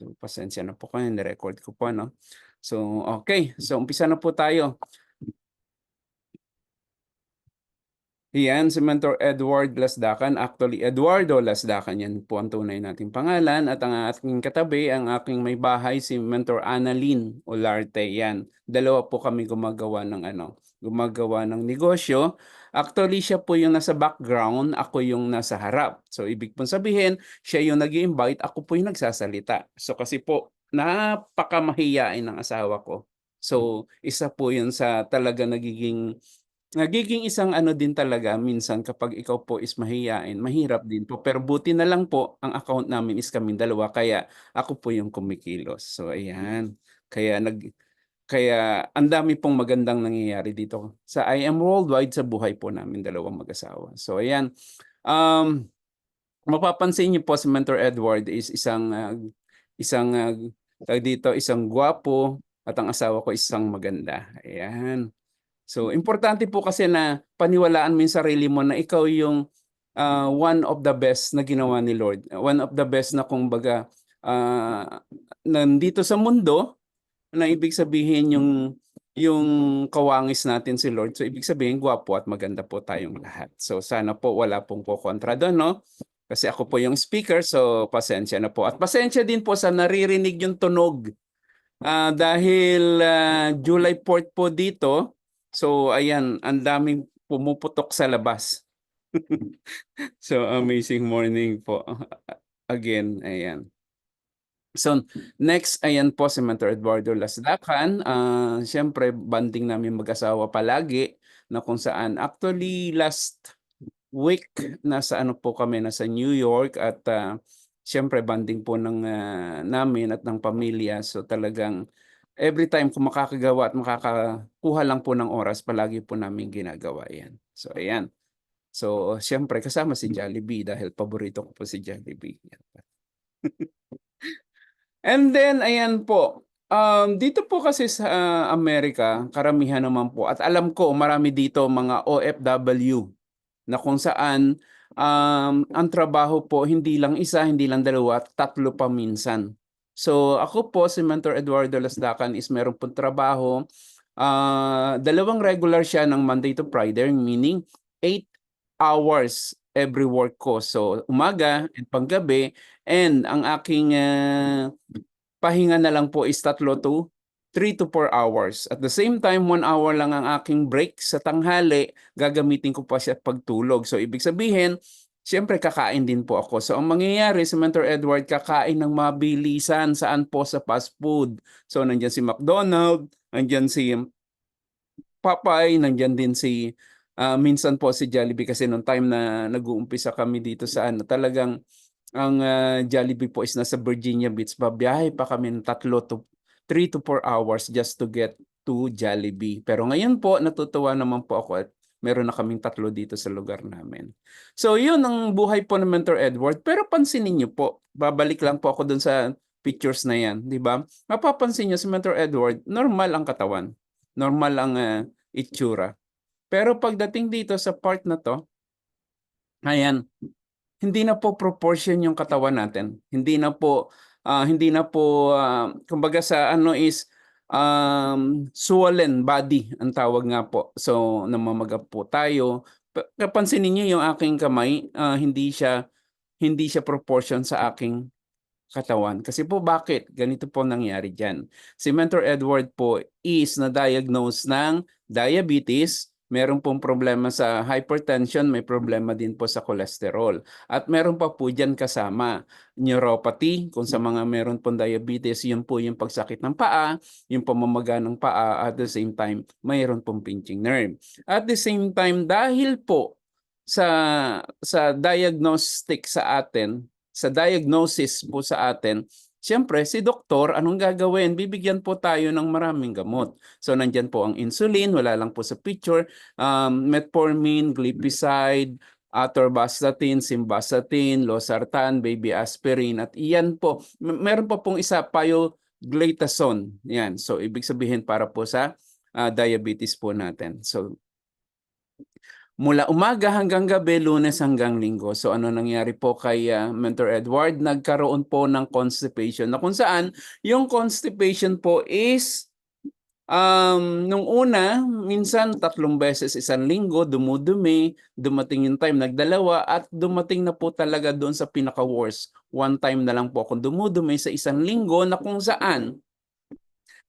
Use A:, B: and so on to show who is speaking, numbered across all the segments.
A: So, pasensya na po kayo, ni-record ko po, no? So, okay. So, umpisa na po tayo. Yan, si Mentor Edward Lasdacan. Actually, Eduardo Lasdacan, yan po ang tunay nating pangalan. At ang aking katabi, ang aking may bahay, si Mentor Annalyn Olarte. Yan, dalawa po kami gumagawa ng negosyo. Actually, siya po yung nasa background, ako yung nasa harap. So, ibig pong sabihin, siya yung nag-i-invite, ako po yung nagsasalita. So, kasi po, napakamahiyain ng asawa ko. So, isa po yun sa talaga nagiging isang ano din talaga minsan kapag ikaw po is mahiyain, mahirap din po. Pero buti na lang po ang account namin is kaming dalawa kaya ako po yung kumikilos. So ayan, kaya kaya ang dami pong magandang nangyayari dito sa I Am Worldwide sa buhay po namin dalawang mag-asawa. So ayan, um, mapapansin niyo po si Mentor Edward is tawag dito, isang gwapo at ang asawa ko isang maganda. Ayan. So, importante po kasi na paniwalaan mo yung sarili mo na ikaw yung one of the best na ginawa ni Lord. One of the best na kumbaga nandito sa mundo na ibig sabihin yung kawangis natin si Lord. So, ibig sabihin gwapo at maganda po tayong lahat. So, sana po wala pong kukontra doon, no? Kasi ako po yung speaker, so pasensya na po. At pasensya din po sa naririnig yung tunog. Dahil July 4 po dito, so ayan, ang daming pumuputok sa labas. So amazing morning po. Again, ayan. So next, ayan po si Mentor Eduardo Lasdacan. Siyempre, banding namin mag-asawa palagi na kung saan actually last week nasa ano po kami, nasa New York at siyempre banding po namin at ng pamilya. So talagang every time kung makakagawa at makakakuha lang po ng oras, palagi po namin ginagawa yan. So ayan. So siyempre kasama si Jollibee dahil paborito ko po si Jollibee. And then ayan po, dito po kasi sa Amerika, karamihan naman po at alam ko marami dito mga OFW na kung saan ang trabaho po hindi lang isa, hindi lang dalawa, tatlo pa minsan. So ako po si Mentor Eduardo Lasdacan is meron pong trabaho, dalawang regular siya ng Monday to Friday, meaning 8 hours every work ko. So umaga and panggabi, and ang aking pahinga na lang po is 3 to 4 hours. At the same time, 1 hour lang ang aking break sa tanghali, gagamitin ko pa siya pagtulog. So ibig sabihin, siyempre kakain din po ako. So ang mangyayari si Mentor Edward, kakain ng mabilisan, saan po sa fast food. So nandiyan si McDonald, nandiyan si Popeye, nandiyan din si minsan po si Jollibee kasi nung time na nag-uumpisa kami dito sa ano, talagang ang Jollibee po is nasa Virginia Beach. Babiyahe pa kami ng 3 to 4 hours just to get to Jollibee. Pero ngayon po, natutuwa naman po ako at meron na kaming tatlo dito sa lugar namin. So yun ang buhay po ng Mentor Edward. Pero pansinin niyo po, babalik lang po ako dun sa pictures na yan, di ba? Mapapansin niyo si Mentor Edward, normal ang katawan. Normal ang itsura. Pero pagdating dito sa part na to, ayan, hindi na po proportion yung katawan natin. Hindi na po kumbaga sa ano is swollen body ang tawag nga po. So namamaga po tayo. Pansinin niyo yung aking kamay, hindi siya proportion sa aking katawan. Kasi po bakit? Ganito po nangyari diyan. Si Mentor Edward po is na-diagnose ng diabetes, meron pong problema sa hypertension, may problema din po sa cholesterol. At meron pa po diyan kasama neuropathy, kung sa mga meron pong diabetes, yun po yung pagsakit ng paa, yung pamamaga ng paa, at the same time, mayroon pong pinching nerve. At the same time, dahil po sa diagnostic sa atin, sa diagnosis po sa atin, siyempre si doktor, anong gagawin? Bibigyan po tayo ng maraming gamot. So nandyan po ang insulin, wala lang po sa picture, metformin, glipizide, atorvastatin, simvastatin, losartan, baby aspirin, at iyan po. Meron pa pong isa, pioglitazone. Yan. So ibig sabihin para po sa diabetes po natin. So mula umaga hanggang gabi, Lunes hanggang Linggo. So ano nangyari po kay Mentor Edward? Nagkaroon po ng constipation na kung saan yung constipation po is nung una, minsan 3 beses isang linggo, dumudumi, dumating yung time nagdalawa at dumating na po talaga doon sa pinaka-worst. One time na lang po akong dumudumi sa isang linggo na kung saan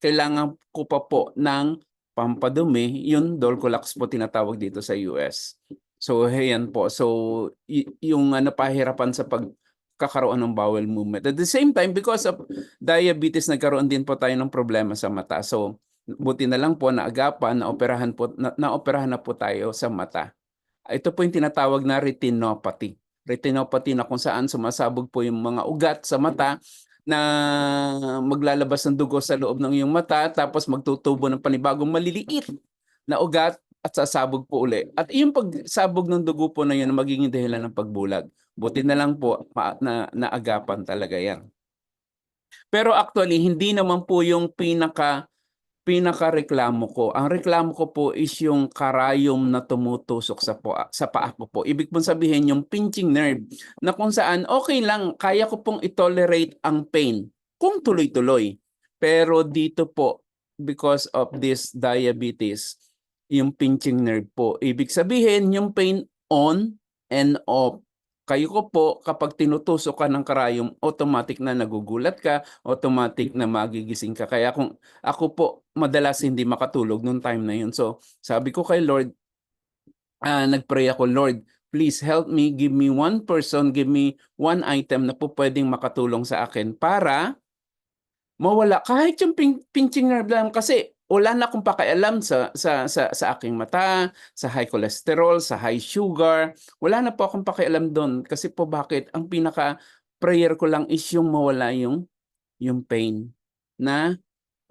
A: kailangan ko pa po ng pampadumi, yung Dulcolax po tinatawag dito sa US. So ayan po. So yung napahirapan sa pagkakaroon ng bowel movement. At the same time, because of diabetes, nagkaroon din po tayo ng problema sa mata. So buti na lang po naagapan, naoperahan na po tayo sa mata. Ito po yung tinatawag na retinopathy. Retinopathy na kung saan sumasabog po yung mga ugat sa mata na maglalabas ng dugo sa loob ng iyong mata tapos magtutubo ng panibagong maliliit na ugat at sasabog po uli. At yung pagsabog ng dugo po na yun na magiging dahilan ng pagbulag. Buti na lang po naagapan talaga yan. Pero actually, hindi naman po yung pinakareklamo ko. Ang reklamo ko po is yung karayom na tumutusok sa paa ko po. Ibig pong sabihin yung pinching nerve na kung saan okay lang, kaya ko pong i-tolerate ang pain kung tuloy-tuloy. Pero dito po, because of this diabetes, yung pinching nerve po, ibig sabihin yung pain on and off. Kayo ko po, kapag tinutusok ka ng karayom, automatic na nagugulat ka, automatic na magigising ka. Kaya kung ako po, madalas hindi makatulog nung time na yun. So, sabi ko kay Lord, nagpray ako, Lord, please help me, give me one person, give me one item na po pwedeng makatulong sa akin para mawala. Kahit yung pinching nerve lang kasi wala na akong pakialam sa aking mata, sa high cholesterol, sa high sugar. Wala na po akong pakialam doon. Kasi po bakit? Ang pinaka-prayer ko lang is yung mawala yung pain na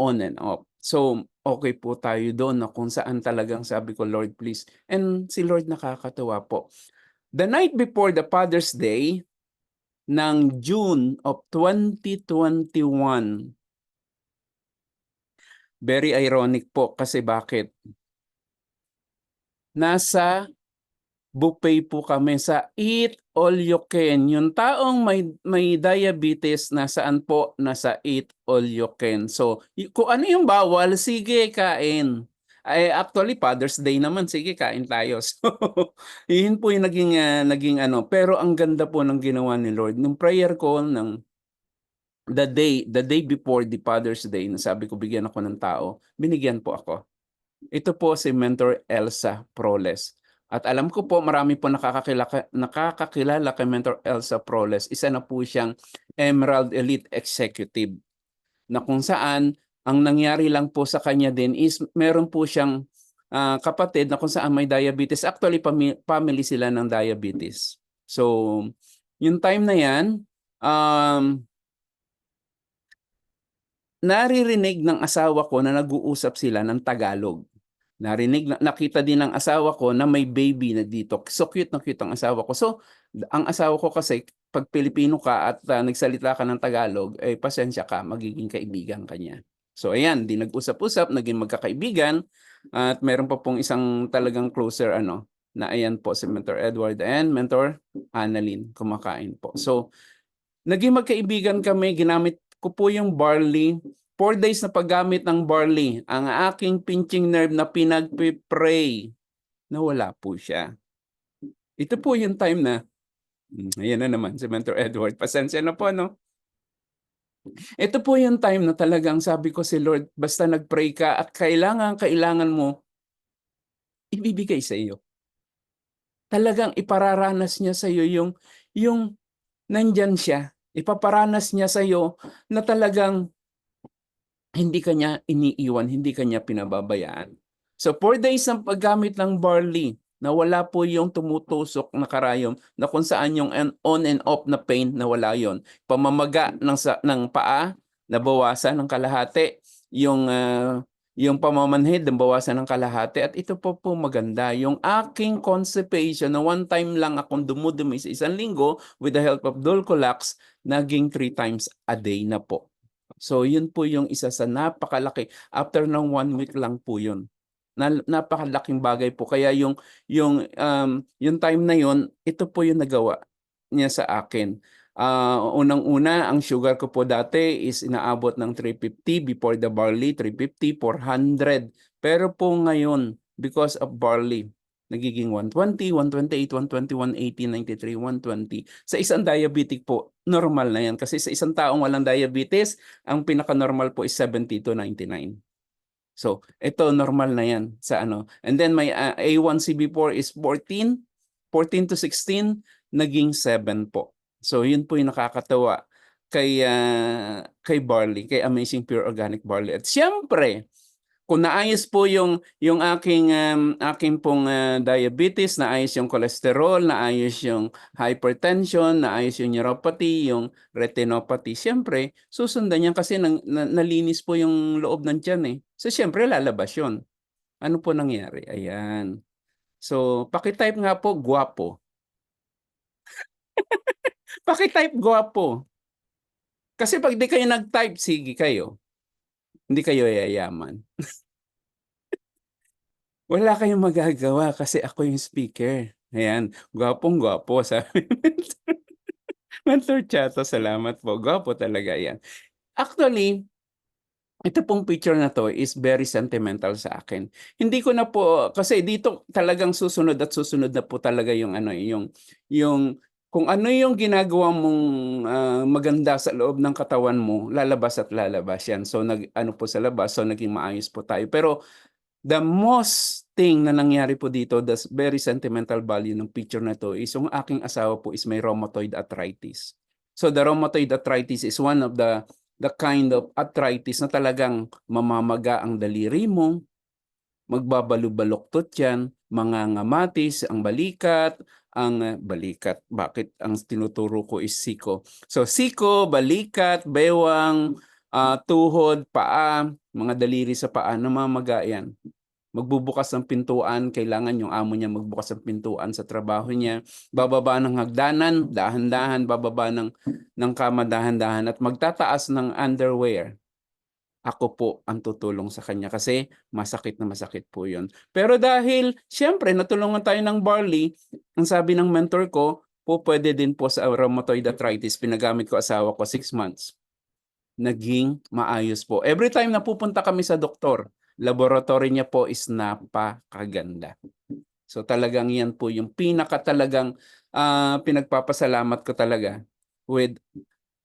A: on and off. So, okay po tayo doon na kung saan talagang sabi ko, Lord, please. And si Lord nakakatuwa po. The night before the Father's Day ng June of 2021, very ironic po kasi bakit? Nasa buffet po kami sa Eat All You Can. Yung taong may diabetes, nasaan po? Nasa Eat All You Can. So, kung ano yung bawal, sige, kain. Ay, actually, Father's Day naman, sige, kain tayo. So, yun po yung naging ano. Pero ang ganda po ng ginawa ni Lord. Nung prayer ko, the day before the Father's Day, nasabi ko, bigyan ako ng tao, binigyan po ako. Ito po si Mentor Elsa Proles. At alam ko po marami po nakakakilala kay Mentor Elsa Proles. Isa na po siyang Emerald Elite Executive na kung saan ang nangyari lang po sa kanya din is meron po siyang kapatid na kung saan may diabetes. Actually, family sila ng diabetes. So, yung time na yan, naririnig ng asawa ko na nag-uusap sila ng Tagalog. Nakita din ng asawa ko na may baby na dito. So cute na cute ang asawa ko. So ang asawa ko kasi pag Pilipino ka at nagsalita ka ng Tagalog, eh pasensya ka, magiging kaibigan ka niya. So ayan, di nag-usap-usap, naging magkakaibigan at meron pa pong isang talagang closer na ayan po si Mentor Edward and Mentor Annalyn, kumakain po. So naging magkaibigan kami, ginamit ko po yung barley. 4 days na paggamit ng barley, ang aking pinching nerve na pinagpipray, nawala po siya. Ito po yung time na, ayan na naman si Mentor Edward, pasensya na po, no? Ito po yung time na talagang sabi ko si Lord, basta nagpray ka at kailangan mo, ibibigay sa iyo. Talagang ipararanas niya sa iyo yung nandyan siya. Ipaparanas niya sa iyo na talagang hindi kanya iniiwan, hindi kanya pinababayaan. So 4 days ng paggamit ng barley, nawala po yung tumutusok na karayom na kung saan yung on and off na pain, nawala yon. Pamamaga ng paa, nabawasan ng kalahati. Yung pamamanhid, nabawasan ng kalahati. At ito po maganda. Yung aking constipation na one time lang akong dumudumi sa isang linggo with the help of Dulcolax, naging 3 times a day na po. So yun po yung isa sa napakalaki. After ng 1 week lang po yun. Napakalaking bagay po kaya yung time na yun, ito po yung nagawa niya sa akin. Unang-una ang sugar ko po dati is inaabot ng 350 before the barley, 350, 400. Pero po ngayon because of barley nagiging 120, 128, 120, 180, 93, 120. Sa isang diabetic po, normal na yan. Kasi sa isang taong walang diabetes, ang pinaka-normal po is 70 to 99. So, ito normal na yan sa ano. And then my A1C before is 14, 14 to 16, naging 7 po. So, yun po yung nakakatawa kay barley, kay Amazing Pure Organic Barley. At siyempre, kung naayos po yung aking pong diabetes, naayos yung cholesterol, naayos yung hypertension, naayos yung neuropathy, yung retinopathy, siyempre susundan niyan kasi nalinis po yung loob ng tiyan eh. So siyempre lalabas yun. Ano po nangyari? Ayan. So paki-type nga po gwapo. Paki-type gwapo. Kasi pag di kayo nag-type, sige kayo. Hindi kayo yayaman. Wala kayong magagawa kasi ako yung speaker. Ayan, gwapong-gwapo sabi ni Mentor Chato, salamat po. Gwapo talaga yan. Actually, ito pong picture na to is very sentimental sa akin. Hindi ko na po kasi dito talagang susunod at susunod na po talaga yung ano yung kung ano yung ginagawa mong maganda sa loob ng katawan mo, lalabas at lalabas yan. So nag-ano po sa labas, so naging maayos po tayo. Pero the most thing na nangyari po dito, the very sentimental value ng picture na to is yung aking asawa po is may rheumatoid arthritis. So the rheumatoid arthritis is one of the kind of arthritis na talagang mamamaga ang daliri mo, magbabalubaloktot yan, mangangamatis ang balikat, balikat. Bakit ang tinuturo ko is siko? So siko, balikat, bewang, tuhod, paa, mga daliri sa paa, namamaga yan. Magbubukas ng pintuan, kailangan yung amo niya magbukas ng pintuan sa trabaho niya, bababa ng hagdanan, dahan-dahan, bababa ng kama, dahan-dahan, at magtataas ng underwear. Ako po ang tutulong sa kanya kasi masakit na masakit po yun. Pero dahil, siyempre, natulungan tayo ng barley, ang sabi ng mentor ko, po pwede din po sa rheumatoid arthritis, pinagamit ko asawa ko 6 months. Naging maayos po. Every time na pupunta kami sa doktor, laboratory niya po is napakaganda. So talagang yan po yung pinaka talagang pinagpapasalamat ko talaga with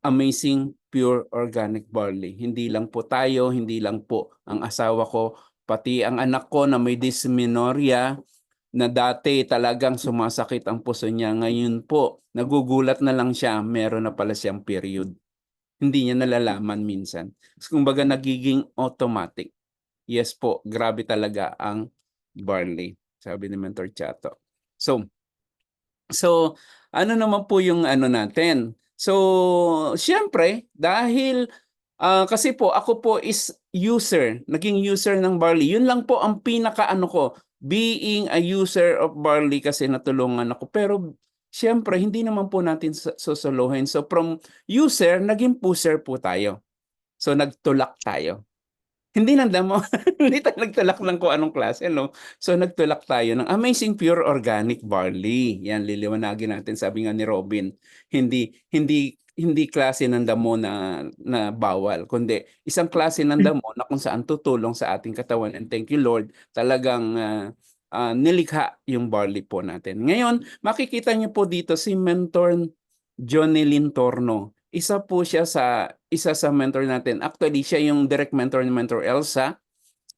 A: Amazing Pure Organic Barley. Hindi lang po tayo, hindi lang po ang asawa ko, pati ang anak ko na may dysmenorrhea na dati talagang sumasakit ang puso niya. Ngayon po, nagugulat na lang siya, meron na pala siyang period. Hindi niya nalalaman minsan. Kumbaga nagiging automatic. Yes po, grabe talaga ang barley, sabi ni Mentor Chato. So ano naman po yung ano natin? So siyempre dahil kasi po ako po is naging user ng barley. Yun lang po ang pinaka-ano ko, being a user of barley kasi natulungan ako. Pero siyempre hindi naman po natin susuluhin. So from user, naging pusher po tayo. So nagtulak tayo. Hindi ng damo, hindi tayo nagtulak ng kung anong klase, no? So nagtulak tayo ng Amazing Pure Organic Barley. Yan, liliwanagin natin, sabi nga ni Robin, hindi klase ng damo na bawal, kundi isang klase ng damo na kung saan tutulong sa ating katawan. And thank you Lord, talagang nilikha yung barley po natin. Ngayon, makikita niyo po dito si Mentor Jonelyn Torno. Isa sa mentor natin. Actually, siya yung direct mentor ni Mentor Elsa.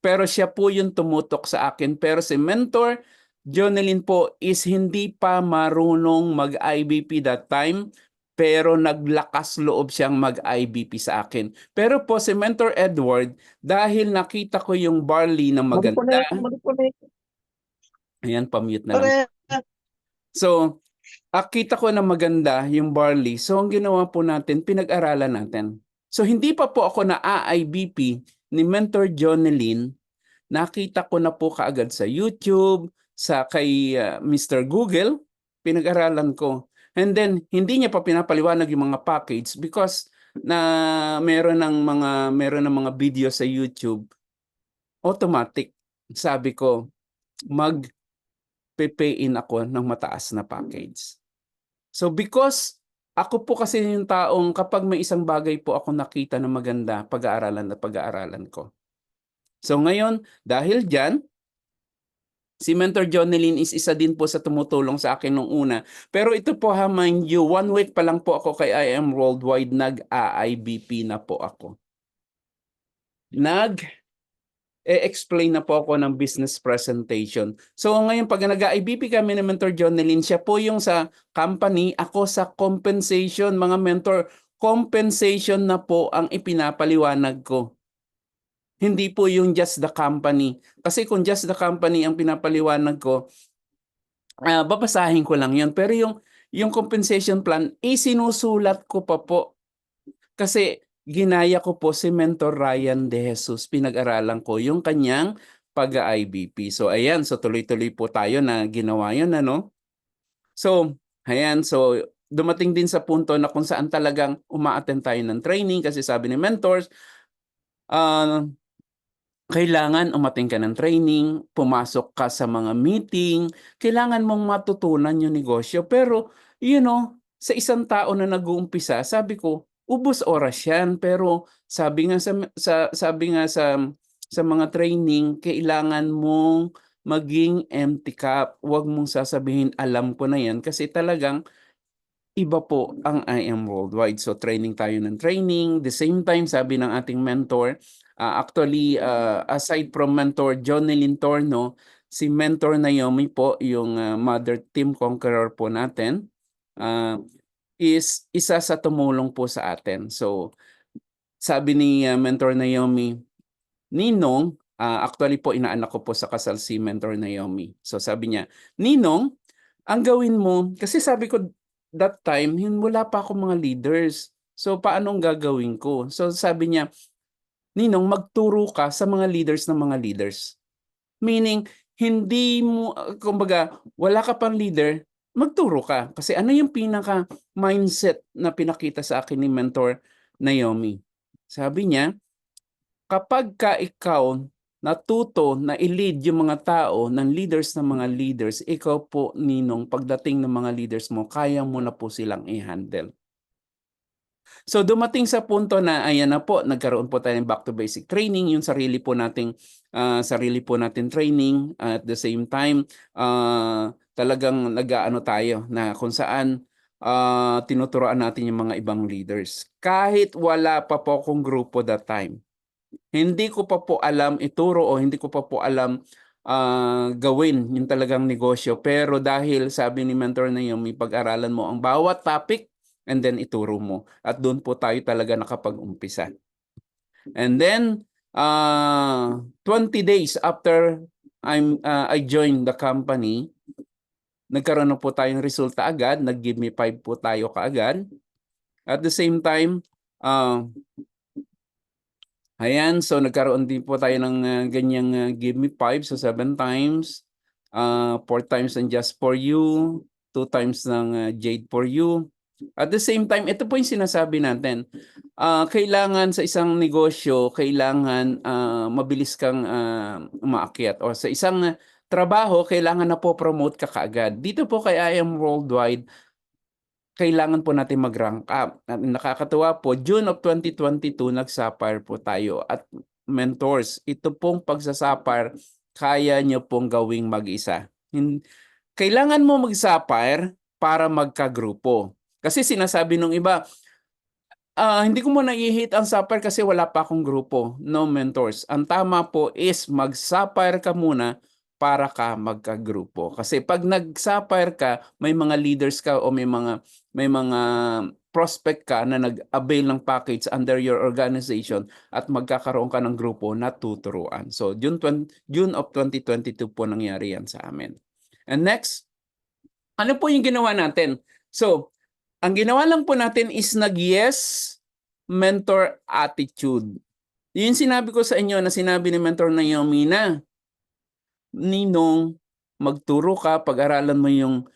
A: Pero siya po yung tumutok sa akin. Pero si Mentor Jonelyn po is hindi pa marunong mag-IBP that time. Pero naglakas loob siyang mag-IBP sa akin. Pero po si Mentor Edward, dahil nakita ko yung barley na maganda. Ayan, pa-mute na lang. So, kita ko na maganda yung barley. So, ang ginawa po natin, pinag-aralan natin. So, hindi pa po ako na AIBP ni Mentor Jonelyn. Nakita ko na po kaagad sa YouTube, kay Mr. Google, pinag-aralan ko. And then, hindi niya pa pinapaliwanag yung mga package because meron ng mga video sa YouTube, automatic. sabi ko, mag-pay in ako ng mataas na package. So because ako po kasi yung taong kapag may isang bagay po ako nakita na maganda, pag-aaralan ko. So ngayon, dahil diyan, si Mentor Jonelyn is isa din po sa tumutulong sa akin nung una. Pero ito po ha, mind you, 1 week pa lang po ako kay I Am Worldwide, nag-AIBP na po ako. Explain na po ako ng business presentation. So ngayon pag nag-IBP kami ni Mentor Jonelyn, siya po yung sa company, ako sa compensation, mga mentor, compensation na po ang ipinapaliwanag ko. Hindi po yung just the company. Kasi kung just the company ang pinapaliwanag ko, babasahin ko lang yun. Pero yung compensation plan, sinusulat ko pa po. Kasi ginaya ko po si Mentor Ryan De Jesus, pinag-aralan ko yung kanyang pag-IBP. So ayan, so tuloy-tuloy po tayo na ginawa yun, ano? So, ayan, so dumating din sa punto na kung saan talagang uma-attend tayo ng training kasi sabi ni mentors, kailangan umattend ka ng training, pumasok ka sa mga meeting, kailangan mong matutunan yung negosyo. Pero, sa isang tao na nag-uumpisa, sabi ko, ubos oras yan. Pero sabi nga sa mga training, kailangan mong maging empty cup. Huwag mong sasabihin, alam ko na yan. Kasi talagang iba po ang I Am Worldwide. So training tayo ng training. The same time, sabi ng ating mentor, aside from mentor Jonelyn Torno, si mentor Naomi po, yung mother team conqueror po natin, is isa sa tumulong po sa atin. So sabi ni mentor Naomi, Ninong, actually po inaanak ko po sa kasal si mentor Naomi. So sabi niya, Ninong, ang gawin mo, kasi sabi ko that time, wala pa akong mga leaders. So paano ang gagawin ko? So sabi niya, Ninong, magturo ka sa mga leaders ng mga leaders. Meaning, hindi mo, kumbaga, wala ka pang leader, magturo ka. Kasi ano yung pinaka-mindset na pinakita sa akin ni Mentor Naomi? Sabi niya, kapag ka ikaw natuto na i-lead yung mga tao ng leaders ng mga leaders, ikaw po, Ninong, pagdating ng mga leaders mo, kaya mo na po silang i-handle. So dumating sa punto na ayan na po, nagkaroon po tayo ng back to basic training, yung sarili po nating training, at the same time talagang nag-aano tayo na kung saan tinuturoan natin yung mga ibang leaders. Kahit wala pa po akong grupo that time. Hindi ko pa po alam ituro o hindi ko pa po alam gawin yung talagang negosyo. Pero dahil sabi ni mentor na yung pag-aralan mo ang bawat topic and then ituro mo. At doon po tayo talaga nakapag-umpisa. And then 20 days after I joined the company, nagkaroon na po tayong resulta agad. Nag-give me 5 po tayo kaagad. At the same time, ayan, so nagkaroon din po tayo ng ganyang give me 5, so 7 times, 4 times ng Just For You, 2 times ng Jade For You. At the same time, ito po yung sinasabi natin, kailangan sa isang negosyo, kailangan mabilis kang umaakyat. O sa isang trabaho, kailangan na po promote ka kaagad. Dito po kay I Am Worldwide, kailangan po natin mag-rank up. At nakakatuwa po, June of 2022, nag-sapphire po tayo. At mentors, ito pong pagsasapphire, kaya nyo pong gawing mag-isa. Kailangan mo mag-sapphire para magkagrupo. Kasi sinasabi nung iba, hindi ko muna i-hit ang sapphire kasi wala pa akong grupo. No, mentors. Ang tama po is mag-sapphire ka muna para ka magkagrupo. Kasi pag nag-sapphire ka, may mga leaders ka o may mga prospect ka na nag-avail ng package under your organization at magkakaroon ka ng grupo na tuturuan. So June of 2022 po nangyari yan sa amin. And next, ano po yung ginawa natin? So, ang ginawa lang po natin is nag-yes mentor attitude. Yung sinabi ko sa inyo na sinabi ni Mentor Naomi na, Ninong, magturo ka, pag-aralan mo yung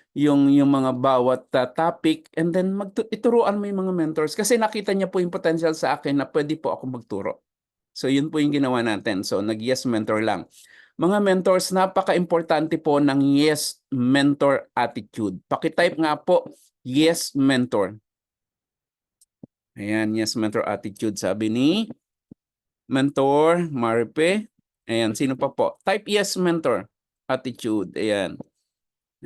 A: mga bawat topic and then ituruan mo yung mga mentors kasi nakita niya po yung potential sa akin na pwede po ako magturo. So yun po yung ginawa natin. So nag-yes mentor lang. Mga mentors, napaka-importante po ng yes mentor attitude. Paki-type nga po, yes mentor. Ayan, yes mentor attitude, sabi ni Mentor Marpe. Ayan, sino pa po? Type yes mentor attitude. Ayan.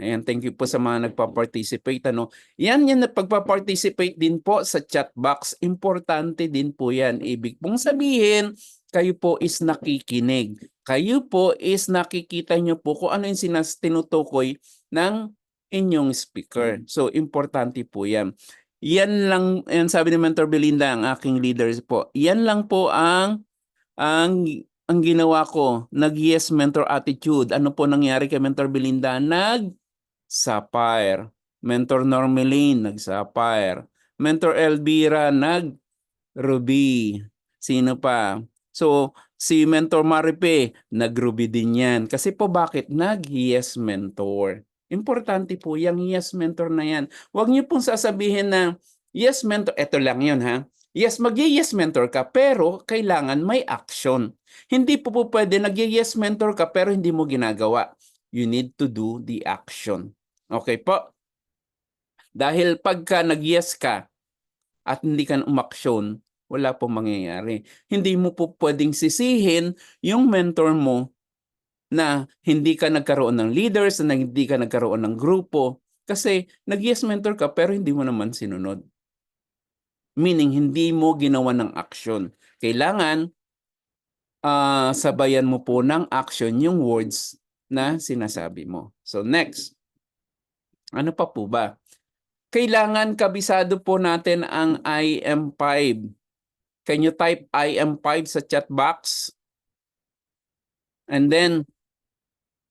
A: Ayan, thank you po sa mga nagpa-participate. Ano? Yan na pagpa-participate din po sa chat box. Importante din po yan. Ibig pong sabihin, kayo po is nakikinig. Kayo po is nakikita nyo po kung ano yung tinutukoy ng inyong speaker. So, importante po yan. Yan lang, yan sabi ni Mentor Belinda, ang aking leaders po. Yan lang po ang ang ginawa ko. Nag-yes mentor attitude. Ano po nangyari kay Mentor Belinda? Sapphire. Mentor Normeline, nag-Sapphire. Mentor Elvira, nag-Ruby. Sino pa? So, si Mentor Maripe, nag-Ruby din yan. Kasi po bakit? Nag-Yes Mentor. Importante po yung Yes Mentor na yan. Huwag niyo pong sasabihin na, Yes Mentor, eto lang yun ha. Yes, mag-yes mentor ka, pero kailangan may action. Hindi po pwede nag-yes mentor ka, pero hindi mo ginagawa. You need to do the action. Okay po? Dahil pagka nag-yes ka at hindi ka umaksyon, wala pong mangyayari. Hindi mo po pwedeng sisihin yung mentor mo na hindi ka nagkaroon ng leaders, na hindi ka nagkaroon ng grupo, kasi nag-yes mentor ka pero hindi mo naman sinunod. Meaning, hindi mo ginawa ng action. Kailangan sabayan mo po ng action yung words na sinasabi mo. So next, ano pa po ba? Kailangan kabisado po natin ang IM5. Can you type IM5 sa chat box? And then,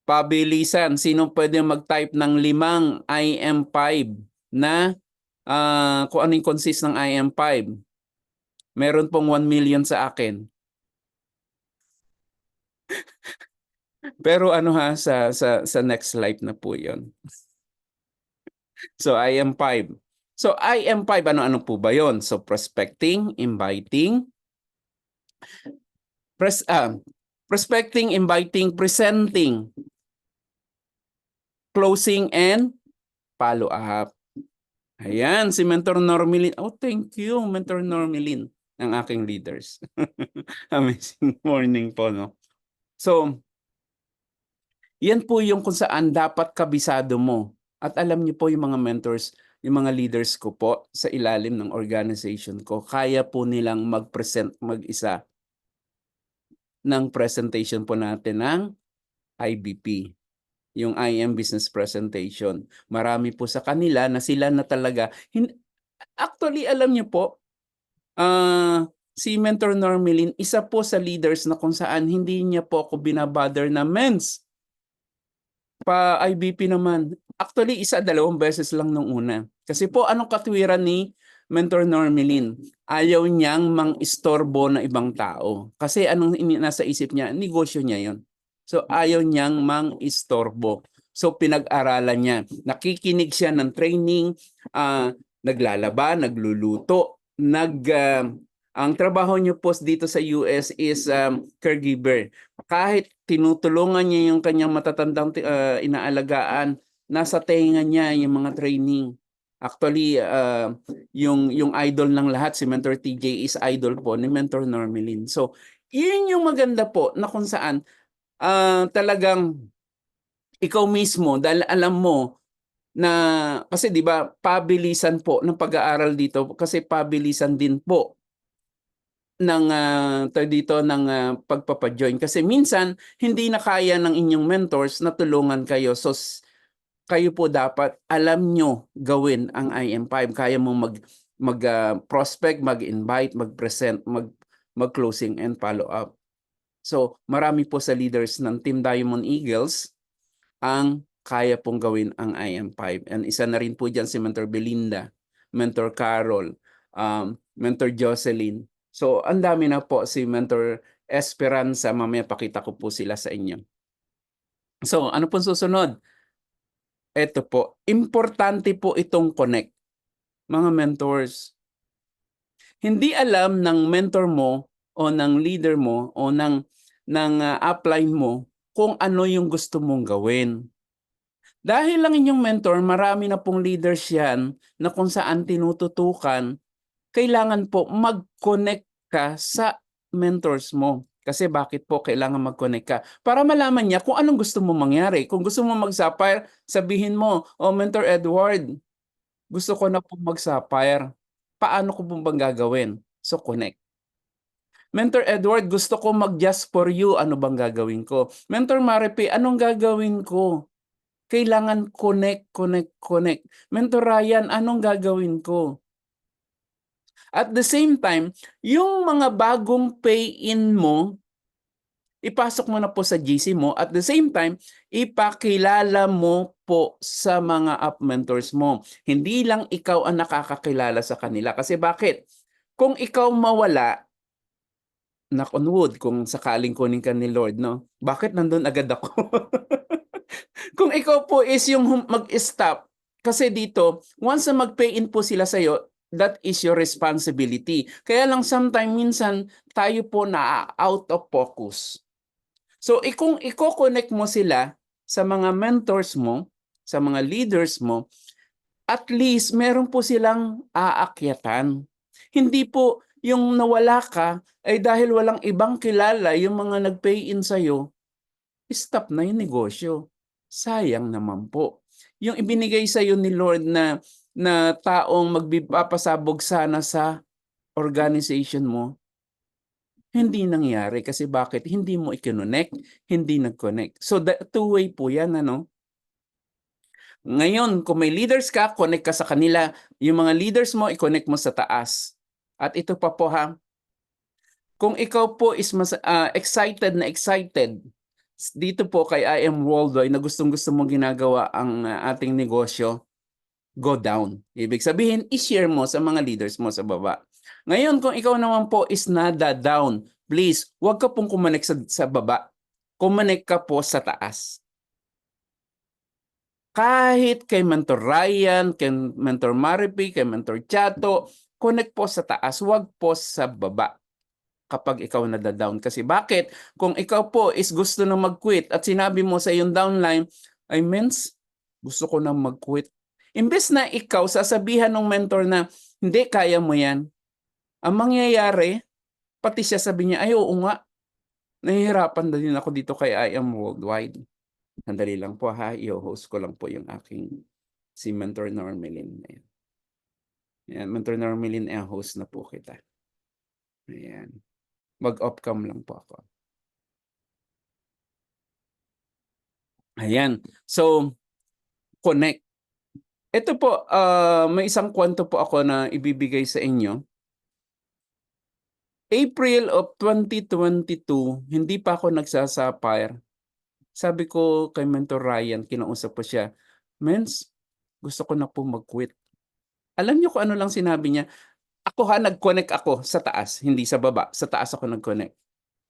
A: pabilisan. Sino pwede mag-type ng 5 IM5 na kung ano yung consist ng IM5? Meron pong 1 million sa akin. Pero ano ha, sa next slide na po yon. So IM5. So IM5, ano-ano po ba yon? So prospecting, inviting, prospecting, inviting, presenting, closing, and follow up. Ayan, si Mentor Normilin. Oh, thank you, Mentor Normilin, ng aking leaders. Amazing morning po, no? So, yan po yung kung saan dapat kabisado mo. At alam niyo po yung mga mentors, yung mga leaders ko po sa ilalim ng organization ko, kaya po nilang mag-present mag-isa ng presentation po natin ng IBP, yung IM Business Presentation. Marami po sa kanila na sila na talaga. Actually, alam niyo po, si Mentor Normilin, isa po sa leaders na kung saan hindi niya po ako binabother na mens. Pa-IBP naman. Actually, 1-2 beses lang nung una. Kasi po, anong katwiran ni Mentor Normilin? Ayaw niyang mang-istorbo na ibang tao. Kasi anong nasa isip niya? Negosyo niya yon. So, ayaw niyang mang-istorbo. So, pinag-aralan niya. Nakikinig siya ng training, naglalaba, nagluluto, ang trabaho niyo po dito sa US is caregiver. Kahit tinutulungan niya yung kanyang matatandang inaalagaan, nasa tenga niya yung mga training. Actually, yung idol ng lahat, si Mentor TJ is idol po ni Mentor Normilin. So, yun yung maganda po na kung saan talagang ikaw mismo, dahil alam mo na, kasi di ba pabilisan po ng pag-aaral dito, kasi pabilisan din po ng dito ng pagpapa-join, kasi minsan hindi na kaya ng inyong mentors na tulungan kayo. So kayo po dapat alam nyo gawin ang IM5. Kaya mo mag prospect, mag-invite, mag-present, mag-closing and follow up. So marami po sa leaders ng Team Diamond Eagles ang kaya pong gawin ang IM5. And isa na rin po dyan si Mentor Belinda, Mentor Carol, Mentor Jocelyn. So, ang dami na po, si Mentor Esperanza. Mamaya pakita ko po sila sa inyo. So, ano pong susunod? Ito po, importante po itong connect. Mga mentors, hindi alam ng mentor mo o ng leader mo o ng upline mo kung ano yung gusto mong gawin. Dahil lang inyong mentor, marami na pong leaders yan na kung saan tinututukan, kailangan po mag-connect ka sa mentors mo. Kasi bakit po kailangan mag-connect ka? Para malaman niya kung anong gusto mo mangyari. Kung gusto mo mag-sapphire, sabihin mo, "Oh, Mentor Edward, gusto ko na po mag-sapphire. Paano ko po bang gagawin?" So, connect. Mentor Edward, gusto ko mag-just for you. Ano bang gagawin ko? Mentor Maripe, anong gagawin ko? Kailangan connect, connect, connect. Mentor Ryan, anong gagawin ko? At the same time, yung mga bagong pay-in mo, ipasok mo na po sa GC mo. At the same time, ipakilala mo po sa mga app mentors mo. Hindi lang ikaw ang nakakakilala sa kanila. Kasi bakit? Kung ikaw mawala, knock on wood, kung sakaling kunin ka ni Lord, no? Bakit nandun agad ako? Kung ikaw po is yung mag-stop, kasi dito, once na mag-pay-in po sila sa'yo, that is your responsibility. Kaya lang sometime minsan tayo po na out of focus. So kung i-connect mo sila sa mga mentors mo, sa mga leaders mo, at least meron po silang aakyatan. Hindi po yung nawala ka ay dahil walang ibang kilala yung mga nag-pay-in sa'yo, stop na yung negosyo. Sayang naman po. Yung ibinigay sa iyo ni Lord na taong magpapasabog sana sa organization mo, hindi nangyari kasi bakit? Hindi mo i-connect, hindi nag-connect. So two-way po 'yan, ano? Ngayon, kung may leaders ka, connect ka sa kanila. Yung mga leaders mo, i-connect mo sa taas. At ito pa po ha, kung ikaw po is mas excited na excited dito po kay I Am Worldwide na gustong-gusto mong ginagawa ang ating negosyo, go down. Ibig sabihin, i-share mo sa mga leaders mo sa baba. Ngayon, kung ikaw naman po is nada down, please, huwag ka pong kumanek sa baba. Kumanek ka po sa taas. Kahit kay Mentor Ryan, kay Mentor Maripi, kay Mentor Chato, connect po sa taas, huwag po sa baba kapag ikaw nada-down. Kasi bakit? Kung ikaw po is gusto na mag-quit at sinabi mo sa iyong downline, ay mens, gusto ko na mag-quit. Imbes na ikaw sasabihan ng mentor na, hindi, kaya mo yan. Ang mangyayari, pati siya sabi niya, ay oo nga, nahihirapan na din ako dito kay I Am Worldwide. Sandali lang po ha, i-host ko lang po yung aking si Mentor Normelin. Ayan. Ayan, Mentor Normelin, host na po kita. Ayan. Mag-off cam lang po ako. Ayan. So, connect. Ito po, may isang kwento po ako na ibibigay sa inyo. April of 2022, hindi pa ako nagsasapphire. Sabi ko kay Mentor Ryan, kinausap ko siya, Mens, gusto ko na po mag-quit. Alam niyo kung ano lang sinabi niya? Ako ha, nag-connect ako sa taas, hindi sa baba. Sa taas ako nag-connect.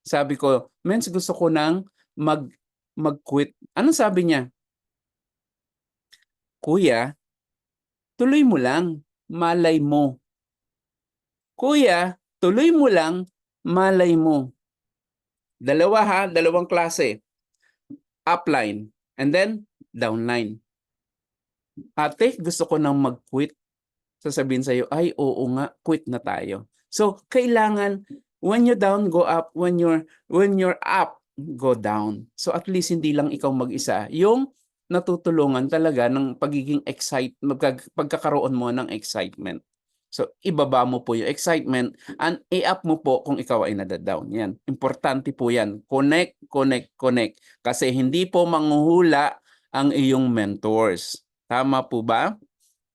A: Sabi ko, Mens, gusto ko nang mag-quit. Anong sabi niya? Kuya, tuloy mo lang, malay mo. Kuya, tuloy mo lang, malay mo. Dalawa ha, dalawang klase. Upline and then downline. Ate, gusto ko nang mag-quit. Sasabihin sa'yo, ay oo nga, quit na tayo. So, kailangan, when you're down, go up. When you're up, go down. So, at least hindi lang ikaw mag-isa. Yung natutulungan talaga ng pagiging pagkakaroon mo ng excitement. So, ibaba mo po yung excitement and i-up mo po kung ikaw ay nadadown. Yan. Importante po yan. Connect, connect, connect. Kasi hindi po manghuhula ang iyong mentors. Tama po ba?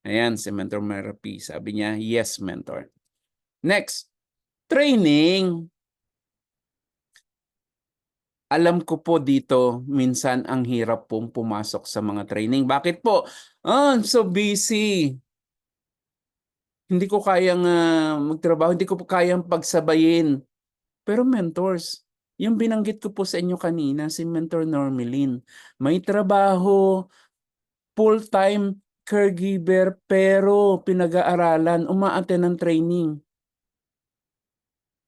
A: Ayan, si Mentor Merapi. Sabi niya, yes, Mentor. Next, training. Alam ko po dito, minsan ang hirap pong pumasok sa mga training. Bakit po? I'm so busy. Hindi ko kayang magtrabaho, hindi ko po kayang pagsabayin. Pero mentors, yung binanggit ko po sa inyo kanina, si Mentor Normelin, may trabaho, full-time caregiver, pero pinag-aaralan, umaattend ng training.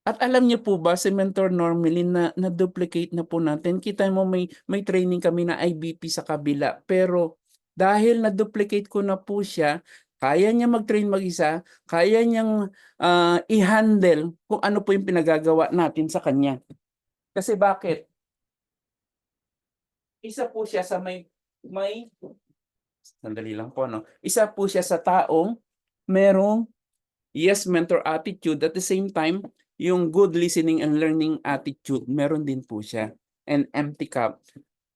A: At alam niyo po ba si Mentor Normally na-duplicate na po natin. Kita mo may training kami na IBP sa kabila, pero dahil na-duplicate ko na po siya, kaya niya mag-train mag-isa, kaya niyang i-handle kung ano po yung pinagagawa natin sa kanya. Kasi bakit? Isa po siya sa may sandali lang po, no? Isa po siya sa taong merong yes mentor attitude, at the same time yung good listening and learning attitude meron din po siya, and empty cup.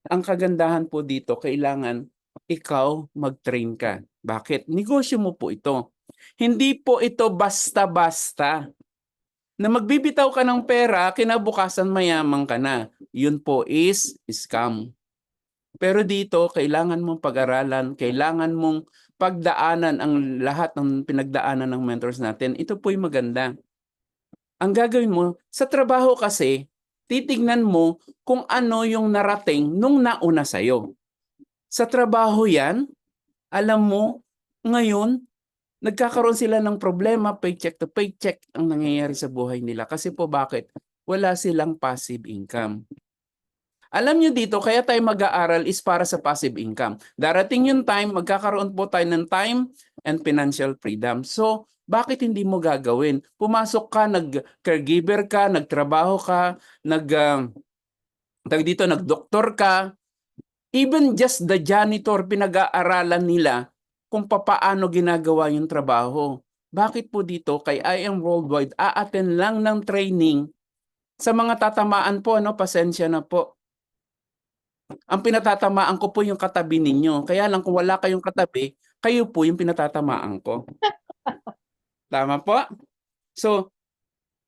A: Ang kagandahan po dito, kailangan ikaw mag-train ka. Bakit? Negosyo mo po ito. Hindi po ito basta-basta na magbibitaw ka ng pera, kinabukasan mayaman ka na. Yun po is scam. Pero dito, kailangan mong pag-aralan, kailangan mong pagdaanan ang lahat ng pinagdaanan ng mentors natin. Ito po'y maganda. Ang gagawin mo, sa trabaho kasi, titignan mo kung ano yung narating nung nauna sa'yo. Sa trabaho yan, alam mo, ngayon, nagkakaroon sila ng problema, paycheck to paycheck ang nangyayari sa buhay nila. Kasi po bakit? Wala silang passive income. Alam nyo dito, kaya tayo mag-aaral is para sa passive income. Darating yung time, magkakaroon po tayo ng time and financial freedom. So, bakit hindi mo gagawin? Pumasok ka, nag-caregiver ka, nagtrabaho ka, nag-doktor ka, even just the janitor, pinag-aaralan nila kung papaano ginagawa yung trabaho. Bakit po dito, kay I Am Worldwide, a-attend lang ng training. Sa mga tatamaan po, pasensya na po. Ang pinatatamaan ko po yung katabi ninyo. Kaya lang kung wala kayong katabi, kayo po yung pinatatamaan ko. Tama po? So,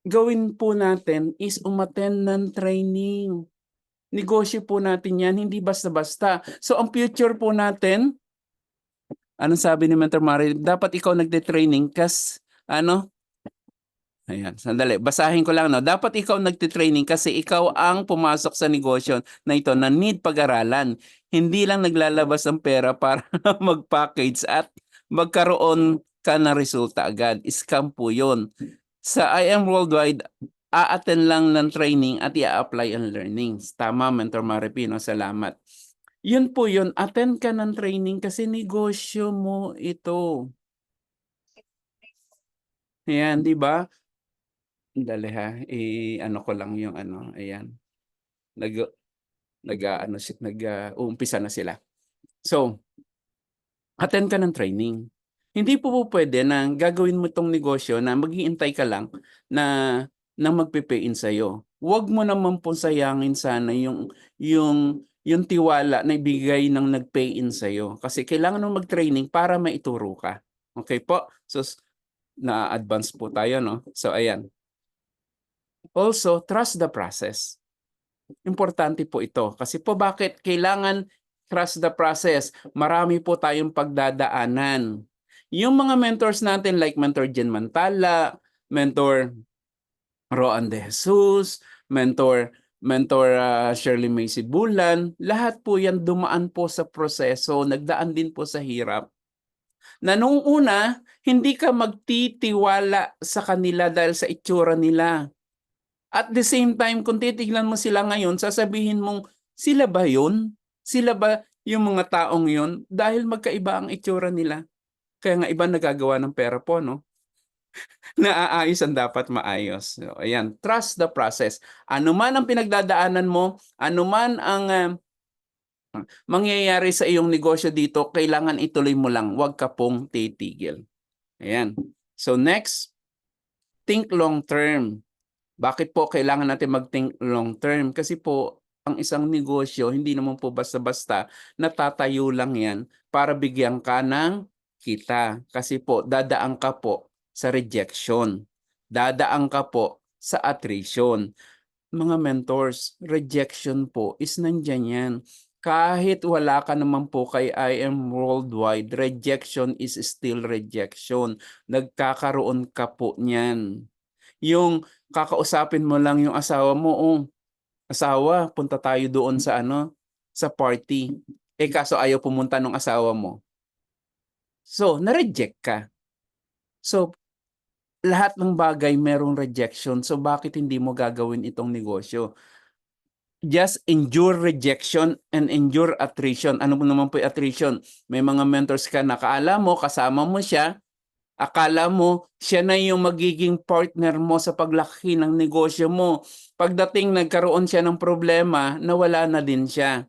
A: gawin po natin is umattend ng training. Negosyo po natin yan, hindi basta-basta. So, ang future po natin, anong sabi ni Mentor Mari? Dapat ikaw nagte-training ayan, sandali. Basahin ko lang, no? Dapat ikaw nagtitraining kasi ikaw ang pumasok sa negosyo na ito na need pag-aralan. Hindi lang naglalabas ng pera para mag-package at magkaroon ka ng resulta agad. Scam po yun. Sa I Am Worldwide, a-attend lang ng training at i-apply ang learnings. Tama, Mentor Maripino. Salamat. Yun po yun. Attend ka ng training kasi negosyo mo ito. Ayan, di ba? Dali ha, ano ko lang yung ayan. Uumpisa na sila. So, attend ka ng training. Hindi po pwede na gagawin mo itong negosyo na maghihintay ka lang na magpe-pay in sa'yo. Huwag mo naman po sayangin sana yung tiwala na ibigay ng nag-pay in sa'yo. Kasi kailangan mo mag-training para maituro ka. Okay po? So, na-advance po tayo, no? So, ayan. Also, trust the process. Importante po ito. Kasi po bakit kailangan trust the process? Marami po tayong pagdadaanan. Yung mga mentors natin like Mentor Jen Mantala, Mentor Roan De Jesus, Mentor Shirley Macy Bulan, lahat po yan dumaan po sa proseso, nagdaan din po sa hirap. Na nung una, hindi ka magtitiwala sa kanila dahil sa itsura nila. At the same time, kung titignan mo sila ngayon, sasabihin mong, sila ba yun? Sila ba yung mga taong yun? Dahil magkaiba ang itsura nila. Kaya nga iba nagagawa ng pera po, no? Naaayos ang dapat maayos. So, ayan, trust the process. Ano man ang pinagdadaanan mo, ano man ang mangyayari sa iyong negosyo dito, kailangan ituloy mo lang. Huwag ka pong titigil. Ayan. So next, think long term. Bakit po kailangan natin mag-think long term? Kasi po, ang isang negosyo, hindi naman po basta-basta natatayo lang yan para bigyan ka ng kita. Kasi po, dadaan ka po sa rejection. Dadaan ka po sa attrition. Mga mentors, rejection po is nandyan yan. Kahit wala ka naman po kay I Am Worldwide, rejection is still rejection. Nagkakaroon ka po niyan. Yung kakausapin mo lang yung asawa mo, asawa, punta tayo doon sa sa party. Kaso ayaw pumunta ng asawa mo. So, na-reject ka. So, lahat ng bagay merong rejection. So bakit hindi mo gagawin itong negosyo? Just endure rejection and endure attrition. Ano mo naman po yung attrition? May mga mentors ka na akala mo kasama mo siya, akala mo siya na yung magiging partner mo sa paglaki ng negosyo mo. Pagdating nagkaroon siya ng problema, nawala na din siya.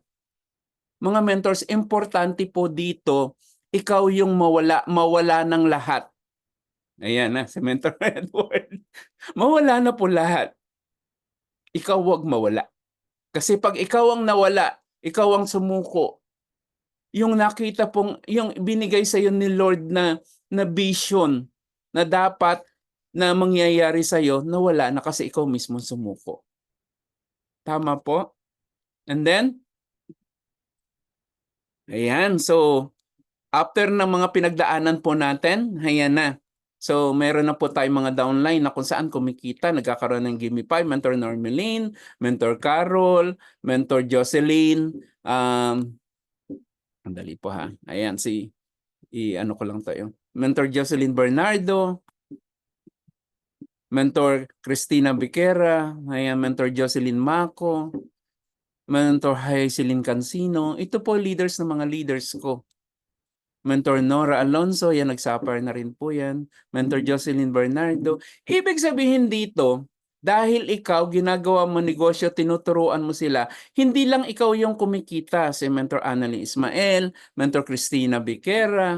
A: Mga mentors, importante po dito, ikaw yung mawala ng lahat. Ayan na, si Mentor Edward. Mawala na po lahat. Ikaw wag mawala. Kasi pag ikaw ang nawala, ikaw ang sumuko, yung nakita pong, yung binigay sa iyo ni Lord na vision na dapat na mangyayari sa iyo, nawala na kasi ikaw mismo sumuko. Tama po? And then, ayan, so after ng mga pinagdaanan po natin, ayan na. So, meron na po tayong mga downline na kung saan kumikita, nagkakaroon ng Gimme 5, Mentor Normeline, Mentor Carol, Mentor Jocelyn, andali po ha. Ayan, ano ko lang tayo. Mentor Jocelyn Bernardo, Mentor Cristina Biquera, ayan, Mentor Jocelyn Maco, Mentor Haisilin Cancino. Ito po leaders ng mga leaders ko. Mentor Nora Alonso, yan nagsapar na rin po yan. Mentor Jocelyn Bernardo. Ibig sabihin dito, dahil ikaw ginagawa mo negosyo, tinuturuan mo sila, hindi lang ikaw yung kumikita, si Mentor Annalyn Ismael, Mentor Cristina Biquera.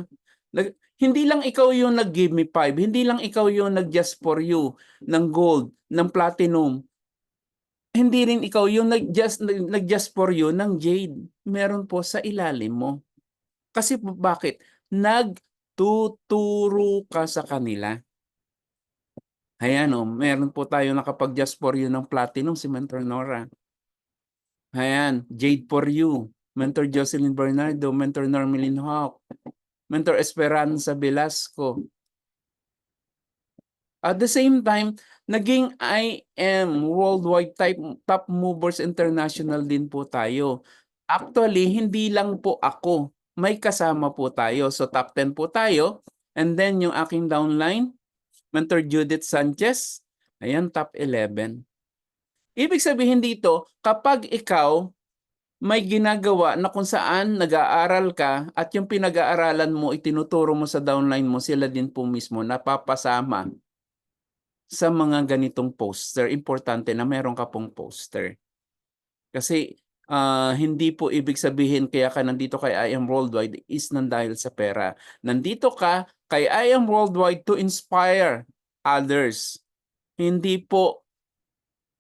A: Hindi lang ikaw yung nag-give me 5, hindi lang ikaw yung nag-just for you ng gold, ng platinum. Hindi rin ikaw yung nag-just for you ng jade. Meron po sa ilalim mo. Kasi bakit? Nagtuturo ka sa kanila. Ayan o, meron po tayo nakapag-just for you ng platinum, si Mentor Nora. Ayan, Jade for you, Mentor Jocelyn Bernardo, Mentor Normelin Hawk, Mentor Esperanza Velasco. At the same time, naging IM Worldwide Top Movers International din po tayo. Actually, hindi lang po ako. May kasama po tayo. So top 10 po tayo. And then yung aking downline, Mentor Judith Sanchez, ayan, top 11. Ibig sabihin dito, kapag ikaw may ginagawa na kung saan nag-aaral ka at yung pinag-aaralan mo, itinuturo mo sa downline mo, sila din po mismo napapasama sa mga ganitong poster. Importante na meron ka pong poster. Kasi hindi po ibig sabihin kaya ka nandito kay I Am Worldwide is nandahil sa pera. Nandito ka kay I Am Worldwide to inspire others. Hindi po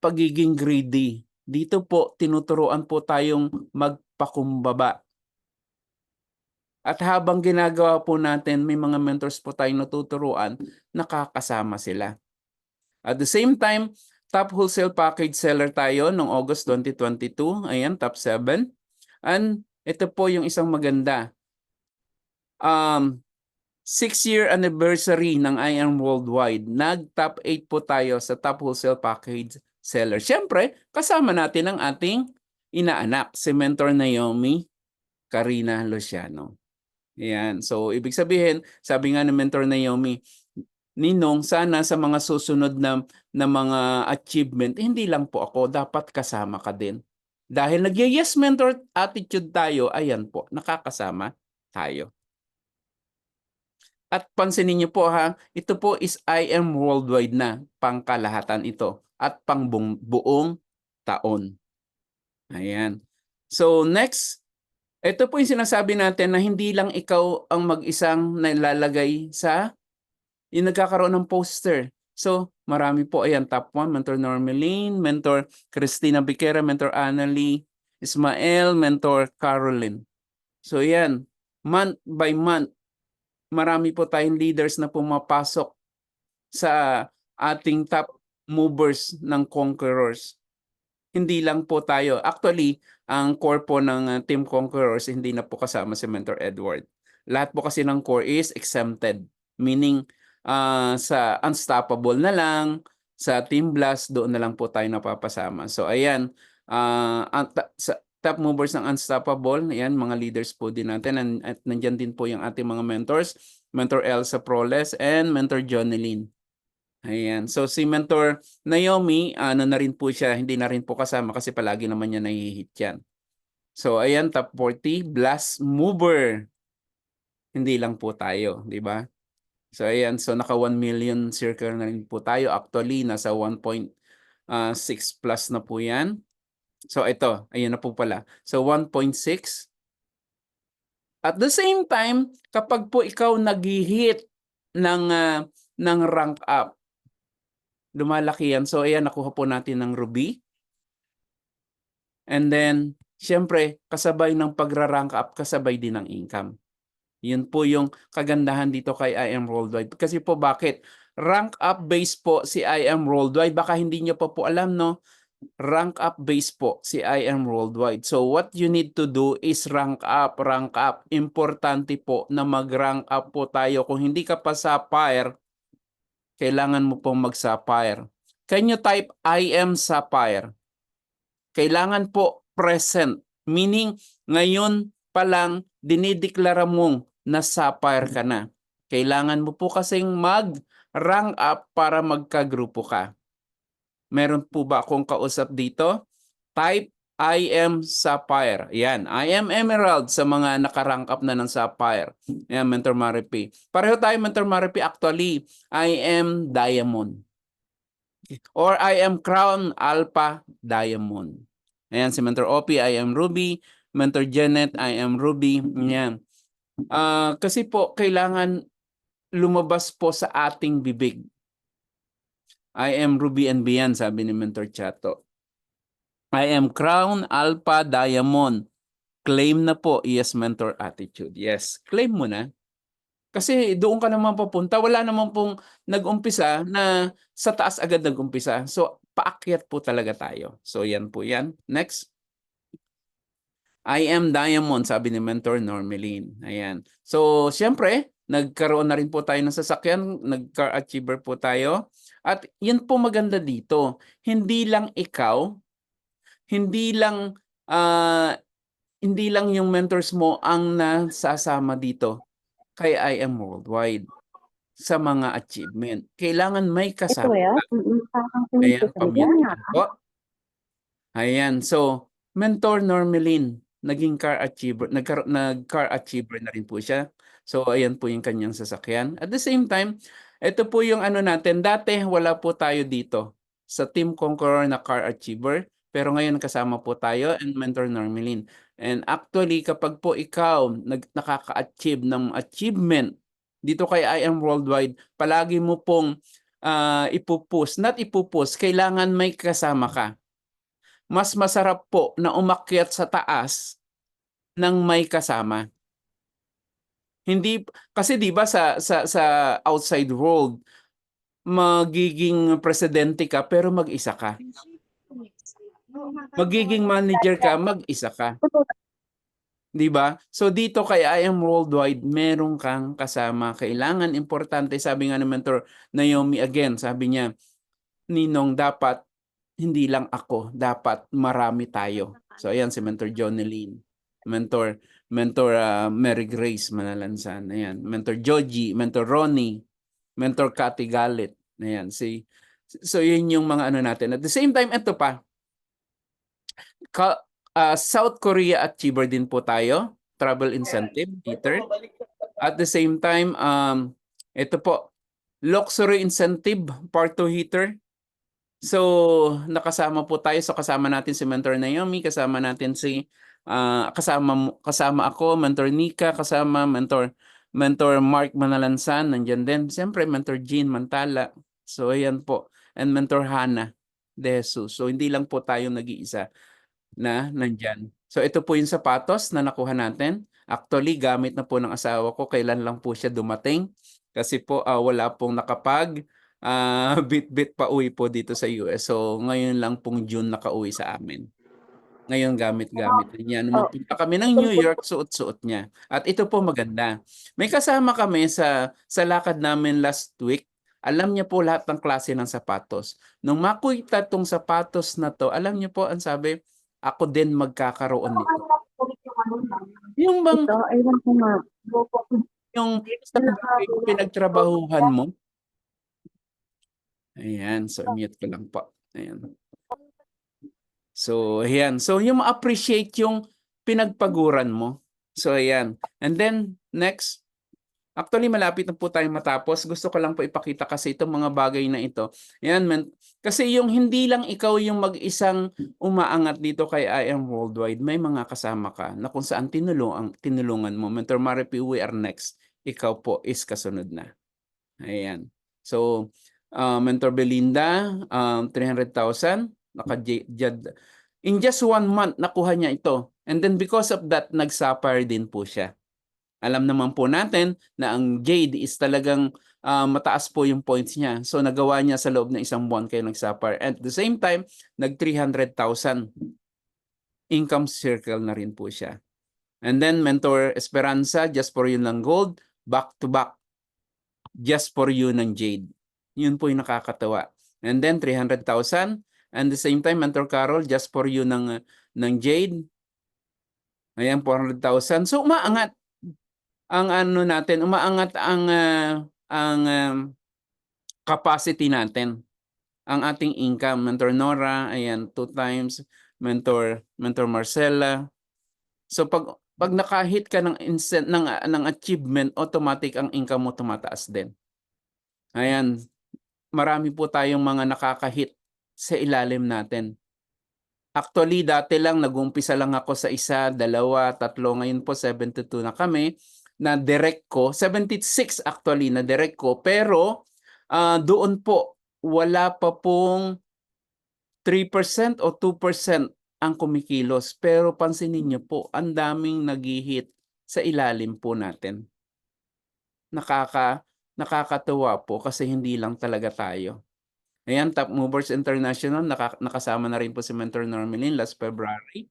A: pagiging greedy. Dito po tinuturuan po tayong magpakumbaba. At habang ginagawa po natin, may mga mentors po tayong natuturuan, nakakasama sila. At the same time, top wholesale package seller tayo noong August 2022. Ayan, top 7. And ito po yung isang maganda. 6-year anniversary ng I Am Worldwide. Nag-top 8 po tayo sa top wholesale package seller. Siyempre, kasama natin ang ating inaanak, si Mentor Naomi Karina Luciano. Ayan. So, ibig sabihin, sabi nga ng Mentor Naomi, Ninong, sana sa mga susunod na mga achievement, hindi lang po ako, dapat kasama ka din. Dahil nag-yes mentor attitude tayo, ayan po, nakakasama tayo. At pansinin niyo po ha, ito po is I Am Worldwide na, pangkalahatan ito, at buong taon. Ayan. So next, ito po yung sinasabi natin na hindi lang ikaw ang mag-isang nalalagay sa yung nagkakaroon ng poster. So, marami po. Ayan, top 1, Mentor Normeline, Mentor Cristina Biquera, Mentor Annalie Ismael, Mentor Caroline. So, yan. Month by month, marami po tayong leaders na pumapasok sa ating top movers ng Conquerors. Hindi lang po tayo. Actually, ang core po ng Team Conquerors, hindi na po kasama si Mentor Edward. Lahat po kasi ng core is exempted. Meaning, sa Unstoppable na lang, sa Team Blast, doon na lang po tayo napapasama. So, ayan. Sa top movers ng Unstoppable, ayan, mga leaders po din natin. At nandyan din po yung ating mga mentors. Mentor Elsa Proles and Mentor Jonelyn. Ayan. So si Mentor Naomi, ano na rin po siya, hindi na rin po kasama kasi palagi naman niya nahihit yan. So ayan, top 40, Blast Mover. Hindi lang po tayo, di ba? So ayan, so naka 1 million circle na rin po tayo. Actually, nasa 1.6 plus na po yan. So ito, ayun na po pala. So 1.6. At the same time, kapag po ikaw nag-hit ng rank up, lumalaki yan. So ayan, nakuha po natin ng Ruby. And then, syempre, kasabay ng pagra-rank up, kasabay din ng income. Yun po yung kagandahan dito kay IM Worldwide. Kasi po bakit? Rank up base po si IM Worldwide. Baka hindi nyo pa po alam, no? Rank up base po si IM Worldwide. So what you need to do is rank up, rank up. Importante po na mag-rank up po tayo. Kung hindi ka pa Sapphire, kailangan mo pong mag-Sapphire. Can you type IM Sapphire? Kailangan po present. Meaning, ngayon pa lang dinideklara mong na Sapphire ka na. Kailangan mo po kasing mag-rank up para magkagrupo ka. Meron po ba akong kausap dito? Type I am Sapphire. Yan. I am Emerald sa mga nakarank up na ng Sapphire. Yan, Mentor Maripi. Pareho tayo, Mentor Maripi. Actually, I am Diamond. Or I am Crown Alpha Diamond. Ayan, si Mentor Opie, I am Ruby. Mentor Janet, I am Ruby. Yan. Kasi po, kailangan lumabas po sa ating bibig. I am Ruby and Beyond, sabi ni Mentor Chato. I am Crown Alpha Diamond. Claim na po, yes, Mentor Attitude. Yes, claim mo na. Kasi doon ka naman papunta. Wala naman pong nag-umpisa na sa taas agad nag-umpisa. So, paakyat po talaga tayo. So, yan po yan. Next. I am Diamond, sabi ni Mentor Normeline. Ayan. So, siyempre, nagkaroon na rin po tayo ng sasakyan. Nag-car achiever po tayo. At yun po maganda dito. Hindi lang ikaw, hindi lang hindi lang yung mentors mo ang nasasama dito kay I am Worldwide sa mga achievement. Kailangan may
B: Ito
A: kasama. Ayan, pamute lang po. Ayan, so Mentor Normeline, naging car achiever, nag-car achiever na rin po siya. So ayan po yung kanyang sasakyan. At the same time, ito po yung ano natin, dati wala po tayo dito sa Team Conqueror na car achiever, pero ngayon kasama po tayo and Mentor Normeline. And actually, kapag po ikaw nakaka-achieve ng achievement dito kay I am Worldwide, palagi mo pong ipupush, not ipupush, kailangan may kasama ka. Mas masarap po na umakyat sa taas ng may kasama. Hindi kasi 'di ba sa outside world magiging presidente ka pero mag-isa ka. Magiging manager ka, mag-isa ka. 'Di ba? So dito kay I am Worldwide, meron kang kasama. Kailangan importante, sabi nga ng Mentor Naomi again, sabi niya, Ninong, dapat hindi lang ako, dapat marami tayo. So ayan si Mentor Jonelyn, Mentor Mary Grace Manalansan, ayan, Mentor Joji, Mentor Ronnie, Mentor Cathy Galit. Ayan, so yun yung mga ano natin. At the same time, ito pa, South Korea achiever din po tayo, travel incentive, Peter. At the same time, ito po, luxury incentive, part 2 heater. So, nakasama po tayo. So, kasama natin si Mentor Naomi, kasama natin si, kasama ako, Mentor Nika, kasama Mentor Mark Manalansan, nandyan din. Siyempre, Mentor Jean Mantala. So, ayan po. And Mentor Hannah De Jesus. So, hindi lang po tayo nag-iisa na nandyan. So, ito po yung sapatos na nakuha natin. Actually, gamit na po ng asawa ko. Kailan lang po siya dumating. Kasi po, wala pong nakapag bit-bit pa uwi po dito sa US. So, ngayon lang pong June nakauwi sa amin. Ngayon gamit-gamit niya. Nung magpunta kami ng New York, suot-suot niya. At ito po maganda. May kasama kami sa lakad namin last week. Alam niya po lahat ng klase ng sapatos. Nung makita tong sapatos na to, alam niyo po, ang sabi, ako din magkakaroon nito. Yung bang,
B: Ito, ayun ko nga.
A: yung pinagtrabahuhan mo, Ayan, so mute ko lang po. Ayan. So, ayan. So, yung ma-appreciate yung pinagpaguran mo. So, ayan. And then, next. Actually, malapit na po tayong matapos. Gusto ko lang po ipakita kasi itong mga bagay na ito. Ayan, kasi yung hindi lang ikaw yung mag-isang umaangat dito kay I Am Worldwide, may mga kasama ka na kung saan tinulungan mo. Mentor Maripi, we are next. Ikaw po is kasunod na. Ayan. So, Mentor Belinda, 300,000. In just 1 month, nakuha niya ito. And then because of that, nag-sapphire din po siya. Alam naman po natin na ang Jade is talagang mataas po yung points niya. So, nagawa niya sa loob ng 1 buwan kayo nag-sapphire. And at the same time, nag-300,000 income circle na rin po siya. And then, Mentor Esperanza, just for you ng gold, back to back. Just for you ng Jade. Yun po yung nakakatawa. And then 300,000. And the same time, Mentor Carol, just for you ng Jade. Ayan, 400,000. So umaangat ang ano natin, umaangat ang capacity natin. Ang ating income. Mentor Nora, ayan, 2 times. Mentor Marcela. So pag nakahit ka ng achievement, automatic ang income mo tumataas din. Ayan, marami po tayong mga nakaka-hit sa ilalim natin. Actually, dati lang, nag-umpisa lang ako sa 1, 2, 3, ngayon po 72 na kami, na direct ko, 76 actually na direct ko, pero doon po, wala pa pong 3% o 2% ang kumikilos. Pero pansinin niyo po, ang daming nag-hit sa ilalim po natin. Nakakatuwa po kasi hindi lang talaga tayo. Ayan, Top Movers International, nakasama na rin po si Mentor Normelin last February.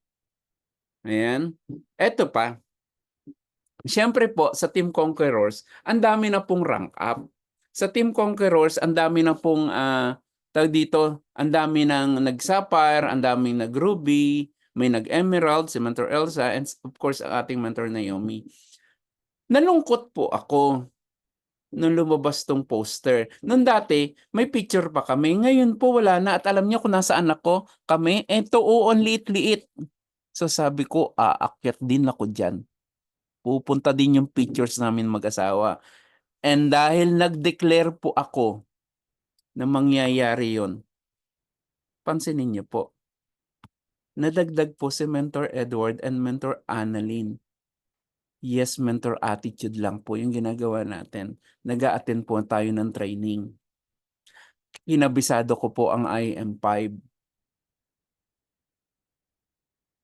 A: Ayan. Eto pa, siyempre po sa Team Conquerors, ang dami na pong rank up. Sa Team Conquerors, ang dami na pong, tawag dito, ang dami ng nag-Sapphire, ang daming nag-Ruby, may nag-Emerald, si Mentor Elsa, and of course, ang ating Mentor Naomi. Nalungkot po ako nung lumabas tong poster. Nung dati, may picture pa kami. Ngayon po wala na. At alam niyo kung nasaan ako, kami, eto oo, ang liit-liit. So sabi ko, aakyat din ako dyan. Pupunta din yung pictures namin mag-asawa. And dahil nag-declare po ako na mangyayari yon, pansinin niyo po, nadagdag po si Mentor Edward and Mentor Annalyn. Yes, mentor attitude lang po yung ginagawa natin. Nag-a-attend po tayo ng training. Kinabisado ko po ang IM5.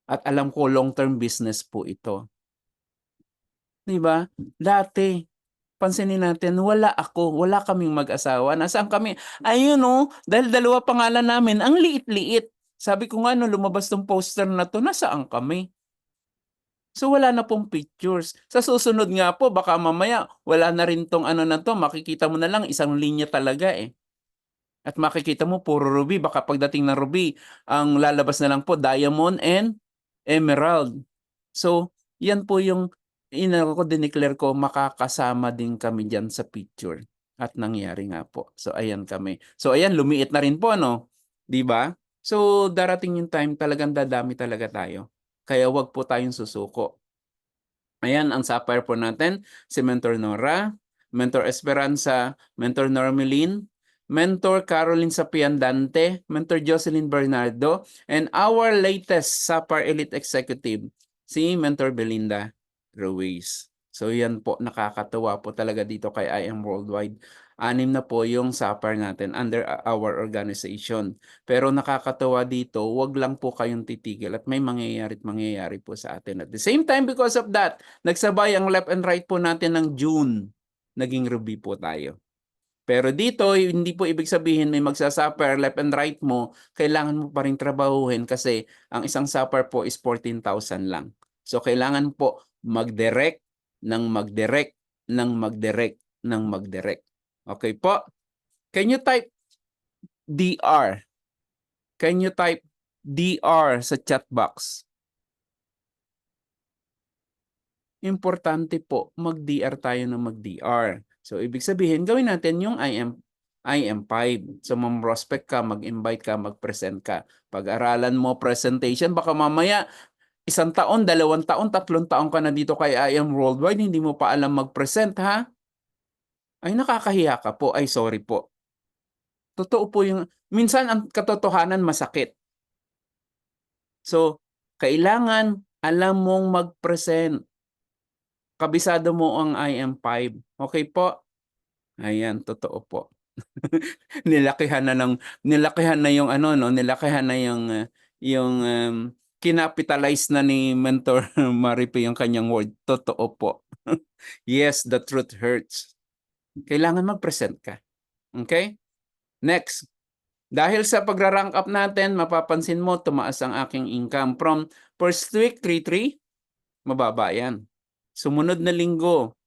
A: At alam ko long-term business po ito. 'Di ba? Dati, pansinin natin, wala kaming mag-asawa. Nasaan kami? Ayun oh, dahil dalawa pangalan namin, ang liit-liit. Sabi ko nga nung lumabas tong poster na to, nasaan kami? So wala na pong pictures. Sa susunod nga po, baka mamaya wala na rin tong ano na to, makikita mo na lang isang linya talaga eh. At makikita mo puro ruby, baka pagdating ng ruby, ang lalabas na lang po diamond and emerald. So, yan po yung dineclare ko, makakasama din kami dyan sa picture. At nangyari nga po. So, ayan kami. So, ayan, lumiit na rin po, no? Di ba? So, darating yung time, talagang dadami talaga tayo. Kaya wag po tayong susuko. Ayan, ang sapphire po natin, si Mentor Nora, Mentor Esperanza, Mentor Normelin, Mentor Caroline Sapiandante, Mentor Jocelyn Bernardo, and our latest Sapphire Elite Executive, si Mentor Belinda Ruiz. So yan po, nakakatuwa po talaga dito kay I Am Worldwide. 6 na po yung Sapphire natin under our organization. Pero nakakatuwa dito, wag lang po kayong titigil at may mangyayari po sa atin. At the same time, because of that, nagsabay ang left and right po natin ng June. Naging ruby po tayo. Pero dito, hindi po ibig sabihin may magsasuffer left and right mo, kailangan mo pa rin trabahuhin kasi ang isang suffer po is 14,000 lang. So kailangan po mag-direct ng mag-direct ng mag-direct ng mag-direct. Okay po? Can you type DR? Can you type DR sa chat box? Importante po, mag-DR tayo ng mag-DR. So, ibig sabihin, gawin natin yung IM5. So prospect ka, mag-invite ka, mag-present ka. Pag-aralan mo presentation, baka mamaya 1 taon, 2 taon, 3 taon ka na dito kay IM Worldwide, hindi mo pa alam mag-present, ha? Ay, nakakahiya ka po. Ay, sorry po. Totoo po yung minsan ang katotohanan masakit. So, kailangan alam mong mag-present. Kabisado mo ang IM5. Okay po? Ayan, totoo po. Nilakihan na yung ano 'no, nilakihan na yung kinapitalize na ni Mentor Maripe yung kanyang word. Totoo po. Yes, the truth hurts. Kailangan mag-present ka. Okay? Next. Dahil sa pagra-rank up natin, mapapansin mo tumaas ang aking income from first week 3,300, mababa yan. Sumunod na linggo,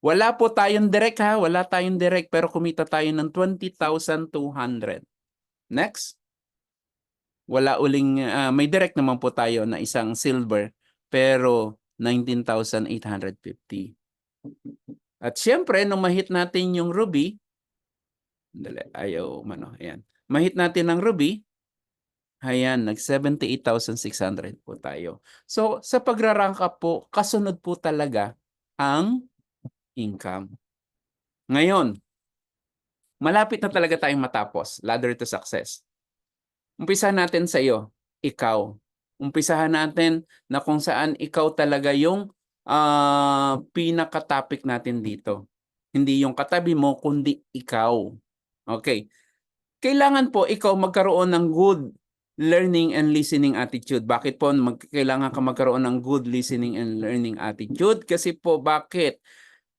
A: wala po tayong direct ha, wala tayong direct pero kumita tayo ng 20,200. Next. Wala uling may direct naman po tayo na isang silver pero 19,850. At siyempre nung ma-hit natin yung ruby, ayaw mano, ayan. Ma-hit natin ng ruby, ayan, nag 78,600 po tayo. So sa pagra-rank up po, kasunod po talaga ang income. Ngayon, malapit na talaga tayong matapos, ladder to success. Umpisahan natin sa iyo, ikaw. Umpisahan natin na kung saan ikaw talaga yung pinaka-topic natin dito. Hindi yung katabi mo, kundi ikaw. Okay. Kailangan po ikaw magkaroon ng good learning and listening attitude. Bakit po kailangan ka magkaroon ng good listening and learning attitude? Kasi po bakit?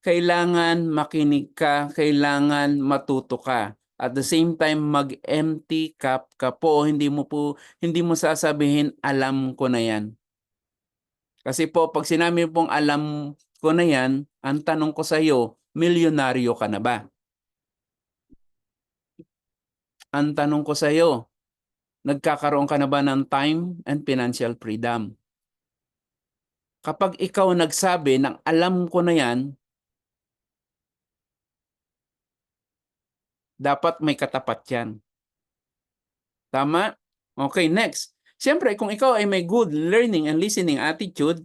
A: Kailangan makinig ka, kailangan matuto ka. At the same time, mag-empty cup ka po. Hindi mo sasabihin, alam ko na yan. Kasi po, pag sinabi pong alam ko na yan, ang tanong ko sa iyo, milyonaryo ka na ba? Ang tanong ko sa iyo, nagkakaroon ka na ba ng time and financial freedom? Kapag ikaw nagsabi ng alam ko na yan, dapat may katapat yan. Tama? Okay, next. Siyempre, kung ikaw ay may good learning and listening attitude,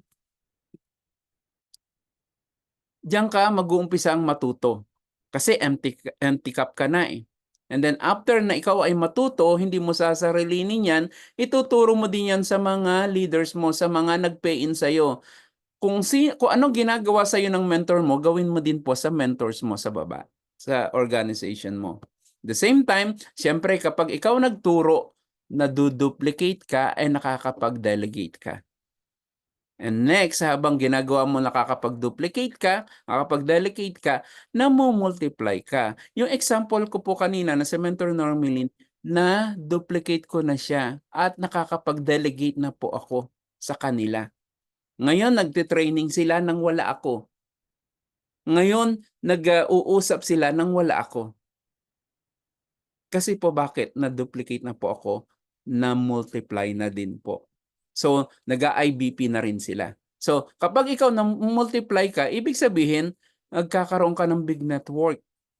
A: diyan ka mag-uumpisang matuto. Kasi empty cup ka na eh. And then after na ikaw ay matuto, hindi mo sasarilinin yan, ituturo mo din yan sa mga leaders mo, sa mga nag-pay-in sa'yo. Kung anong ginagawa sa'yo ng mentor mo, gawin mo din po sa mentors mo sa baba, sa organization mo. The same time, siyempre kapag ikaw nagturo, naduduplicate ka, ay nakakapag-delegate ka. And next, habang ginagawa mo nakakapag-duplicate ka, nakakapag-delegate ka, namumultiply ka. Yung example ko po kanina na si Mentor Normilin, na duplicate ko na siya at nakakapag-delegate na po ako sa kanila. Ngayon, nagte-training sila nang wala ako. Ngayon, nag-uusap sila nang wala ako. Kasi po bakit? Na-duplicate na po ako, na-multiply na din po. So, nag-IBP na rin sila. So, kapag ikaw na-multiply ka, ibig sabihin, nagkakaroon ka ng big network.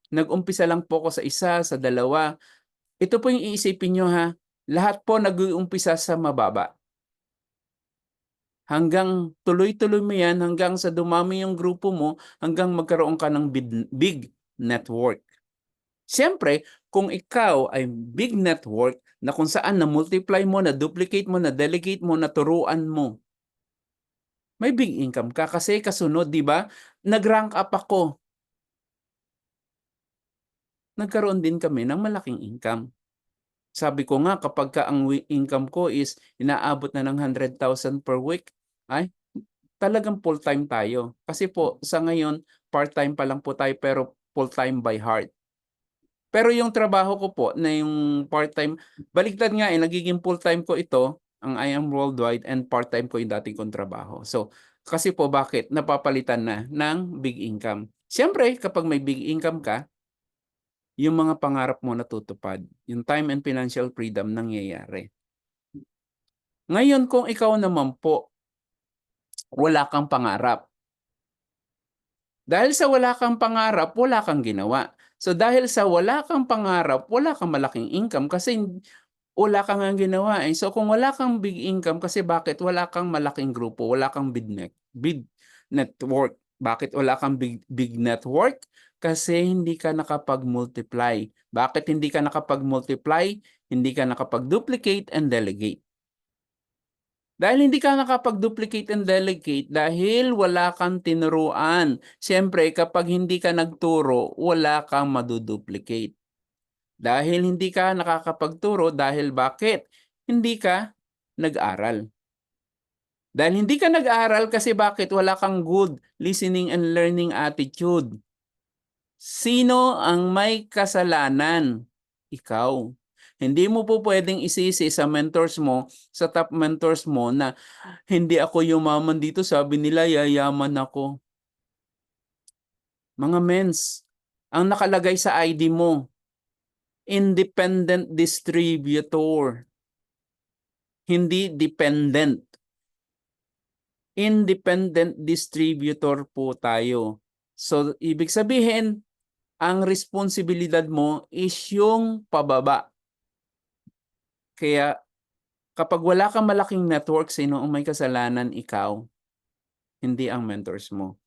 A: Nag-umpisa lang po ako sa isa, sa dalawa. Ito po yung iisipin nyo ha. Lahat po nag-uumpisa sa mababa. Hanggang tuloy-tuloy mo yan, hanggang sa dumami yung grupo mo, hanggang magkaroon ka ng big network. Siyempre, kung ikaw ay big network na kung saan na-multiply mo, na-duplicate mo, na-delegate mo, naturuan mo, may big income ka kasi kasunod, di ba? Nag-rank up ako. Nagkaroon din kami ng malaking income. Sabi ko nga, kapag ang income ko is inaabot na ng 100,000 per week, ay, talagang full-time tayo. Kasi po, sa ngayon, part-time pa lang po tayo pero full-time by heart. Pero yung trabaho ko po na yung part-time, baligtad nga nagiging full-time ko ito, ang I Am Worldwide, and part-time ko yung dating kong trabaho. So, kasi po bakit? Napapalitan na ng big income. Siyempre, kapag may big income ka, yung mga pangarap mo natutupad. Yung time and financial freedom nangyayari. Ngayon, kung ikaw naman po, wala kang pangarap. Dahil sa wala kang pangarap, wala kang ginawa. So dahil sa wala kang pangarap, wala kang malaking income kasi wala ka ngang ginawa, eh. So kung wala kang big income kasi bakit wala kang malaking grupo, wala kang big network. Bakit wala kang big network? Kasi hindi ka nakapag-multiply. Bakit hindi ka nakapag-multiply? Hindi ka nakapag-duplicate and delegate. Dahil hindi ka nakapag-duplicate and delegate dahil wala kang tinuruan. Siyempre kapag hindi ka nagturo, wala kang maduduplicate. Dahil hindi ka nakakapagturo dahil bakit? Hindi ka nag-aral. Dahil hindi ka nag-aral kasi bakit? Wala kang good listening and learning attitude. Sino ang may kasalanan? Ikaw. Hindi mo po pwedeng isisi sa mentors mo, sa top mentors mo na hindi ako yumaman dito, sabi nila yayaman ako. Mga mens, ang nakalagay sa ID mo, independent distributor. Hindi dependent. Independent distributor po tayo. So, ibig sabihin, ang responsibilidad mo is yung pababa. Kaya, kapag wala kang malaking network, sino ang may kasalanan? Ikaw. Hindi ang mentors mo.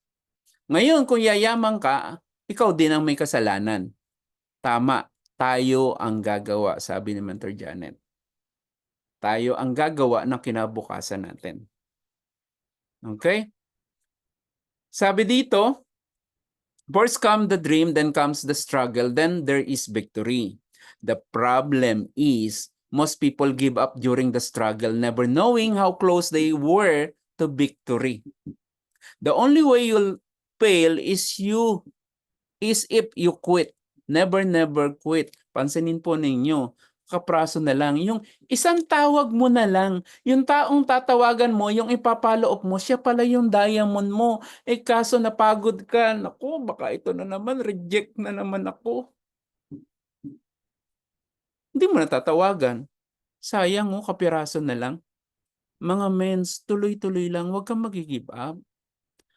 A: Ngayon, kung yayaman ka, ikaw din ang may kasalanan. Tama, tayo ang gagawa, sabi ni Mentor Janet. Tayo ang gagawa ng kinabukasan natin. Okay? Sabi dito, first comes the dream, then comes the struggle, then there is victory. The problem is, most people give up during the struggle, never knowing how close they were to victory. The only way you'll fail is if you quit. Never quit. Pansinin po ninyo, kapraso na lang. Yung isang tawag mo na lang, yung taong tatawagan mo, yung ipapollow up mo, siya pala yung diamond mo. Eh kaso napagod ka, naku, baka ito na naman, reject na naman ako. Hindi mo natatawagan. Sayang mo, kapiraso na lang. Mga mens, tuloy-tuloy lang, huwag kang mag-give up.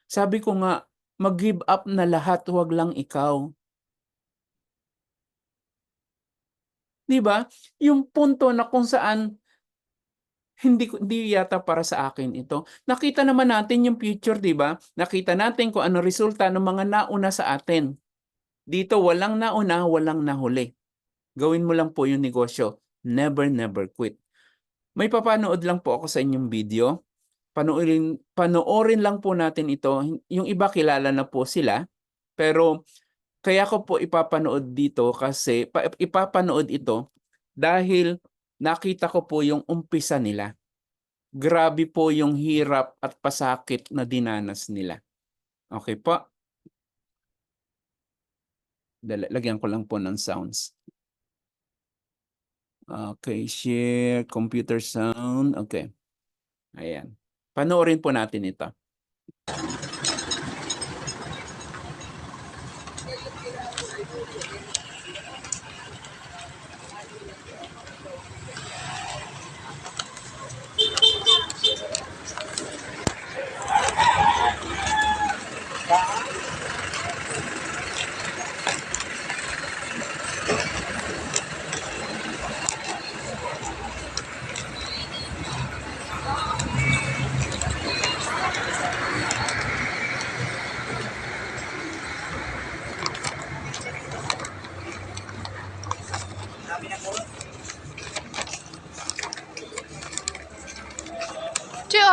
A: Sabi ko nga, mag-give up na lahat, huwag lang ikaw. Di ba? Yung punto na kung saan hindi yata para sa akin ito. Nakita naman natin yung future, di ba? Nakita natin kung ano resulta ng mga nauna sa atin. Dito walang nauna, walang nahuli. Gawin mo lang po yung negosyo. Never quit. May papanood lang po ako sa inyong video. Panoorin lang po natin ito. Yung iba kilala na po sila. Pero kaya ko po ipapanood dito kasi ipapanood ito dahil nakita ko po yung umpisa nila. Grabe po yung hirap at pasakit na dinanas nila. Okay po? Lagyan ko lang po ng sounds. Okay, share computer sound. Okay. Ayan. Panoorin po natin ito.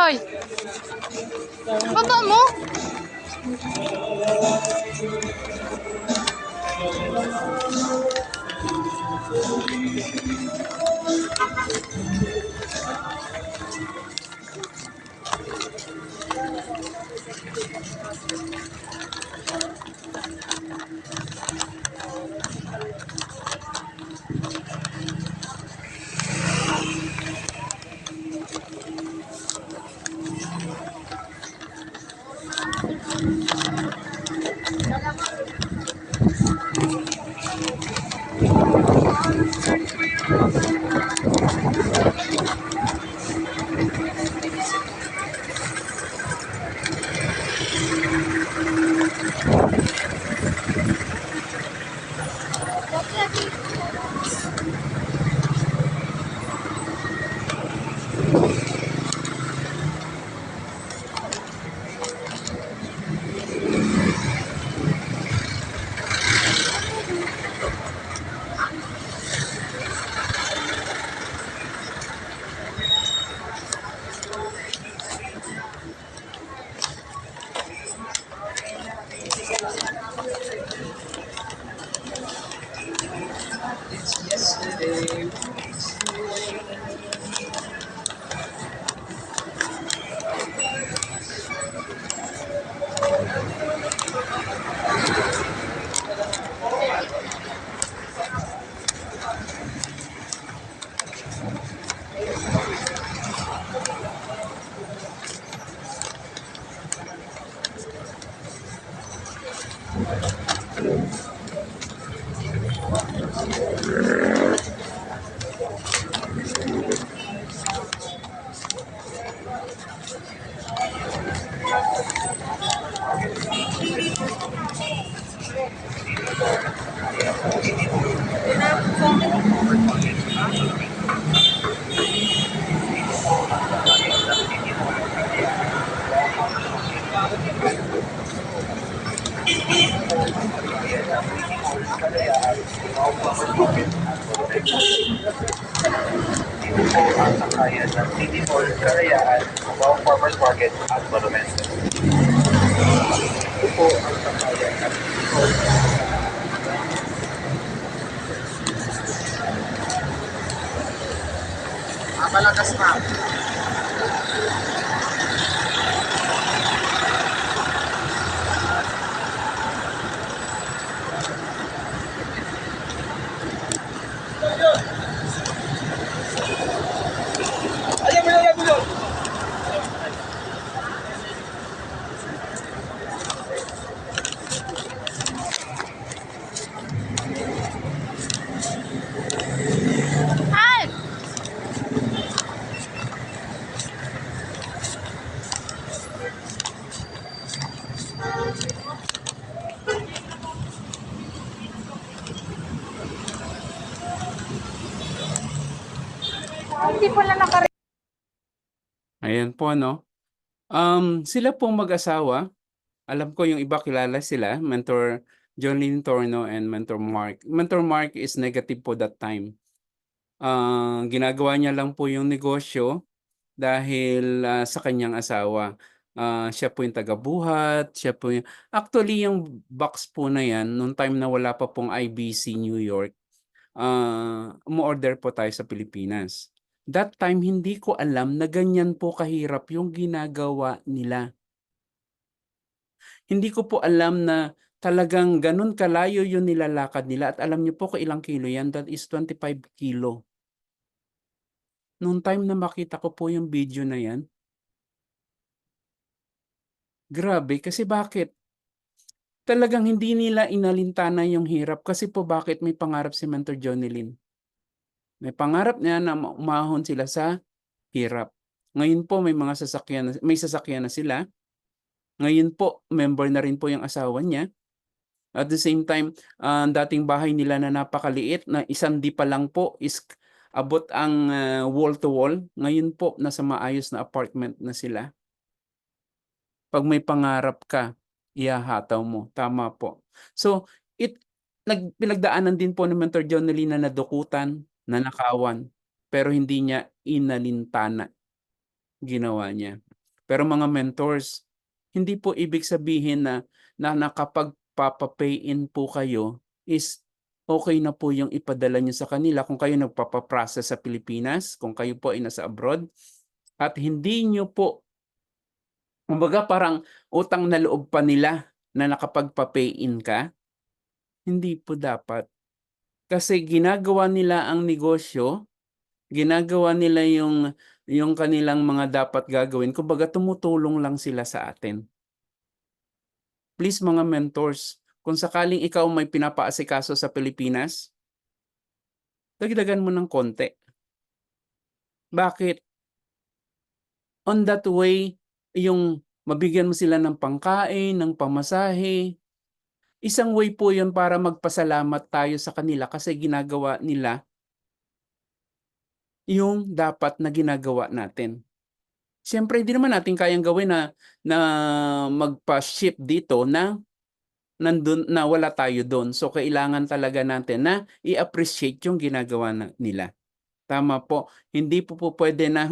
B: Ay! Baba mo!
C: Ang sakayan ng City Hall, Karayaan, Cubao Farmers Market at Monumento. Ito po ang sakayan ng City Hall. Malakas na.
B: Ay! Hindi pala naka
A: Ayan po, no? Sila pong mag-asawa, alam ko yung iba kilala sila, Mentor Jolene Torno and Mentor Mark. Mentor Mark is negative po that time. Ginagawa niya lang po yung negosyo dahil sa kanyang asawa. Siya po yung tagabuhat, siya po yung... Actually, yung box po na yan, nung time na wala pa pong IBC New York, umu-order po tayo sa Pilipinas. That time, hindi ko alam na ganyan po kahirap yung ginagawa nila. Hindi ko po alam na talagang ganun kalayo yung nilalakad nila. At alam niyo po kung ilang kilo yan, that is 25 kilo. Nung time na makita ko po yung video na yan, grabe, kasi bakit? Talagang hindi nila inalintana yung hirap kasi po bakit may pangarap si Mentor Jonelyn. May pangarap niya na umahon sila sa hirap. Ngayon po may mga sasakyan, may sasakyan na sila. Ngayon po member na rin po yung asawa niya. At the same time, ang dating bahay nila na napakaliit na isang di pa lang po is abot ang wall to wall. Ngayon po nasa maayos na apartment na sila. Pag may pangarap ka, ihahataw mo. Tama po. So, pinagdaanan din po ni Mentor Jonelyn na nadukutan, nanakawan, pero hindi niya inalintana. Ginawa niya. Pero mga mentors, hindi po ibig sabihin na nakapagpapa-pay-in po kayo is okay na po yung ipadala niyo sa kanila kung kayo nagpapa-process sa Pilipinas, kung kayo po ay nasa abroad, at hindi niyo po, kumbaga parang utang na loob pa nila na nakapagpa-pay-in ka, hindi po dapat. Kasi ginagawa nila ang negosyo, ginagawa nila yung kanilang mga dapat gagawin. Kumbaga tumutulong lang sila sa atin. Please mga mentors, kung sakaling ikaw may pinapaasikaso sa Pilipinas, dagdagan mo ng konti. Bakit? On that way, yung mabigyan mo sila ng pangkain, ng pamasahe, isang way po yun para magpasalamat tayo sa kanila kasi ginagawa nila yung dapat na ginagawa natin. Siyempre, hindi naman natin kayang gawin na magpa-ship dito na nandun, na wala tayo doon. So, kailangan talaga natin na i-appreciate yung ginagawa nila. Tama po. Hindi po pwede na,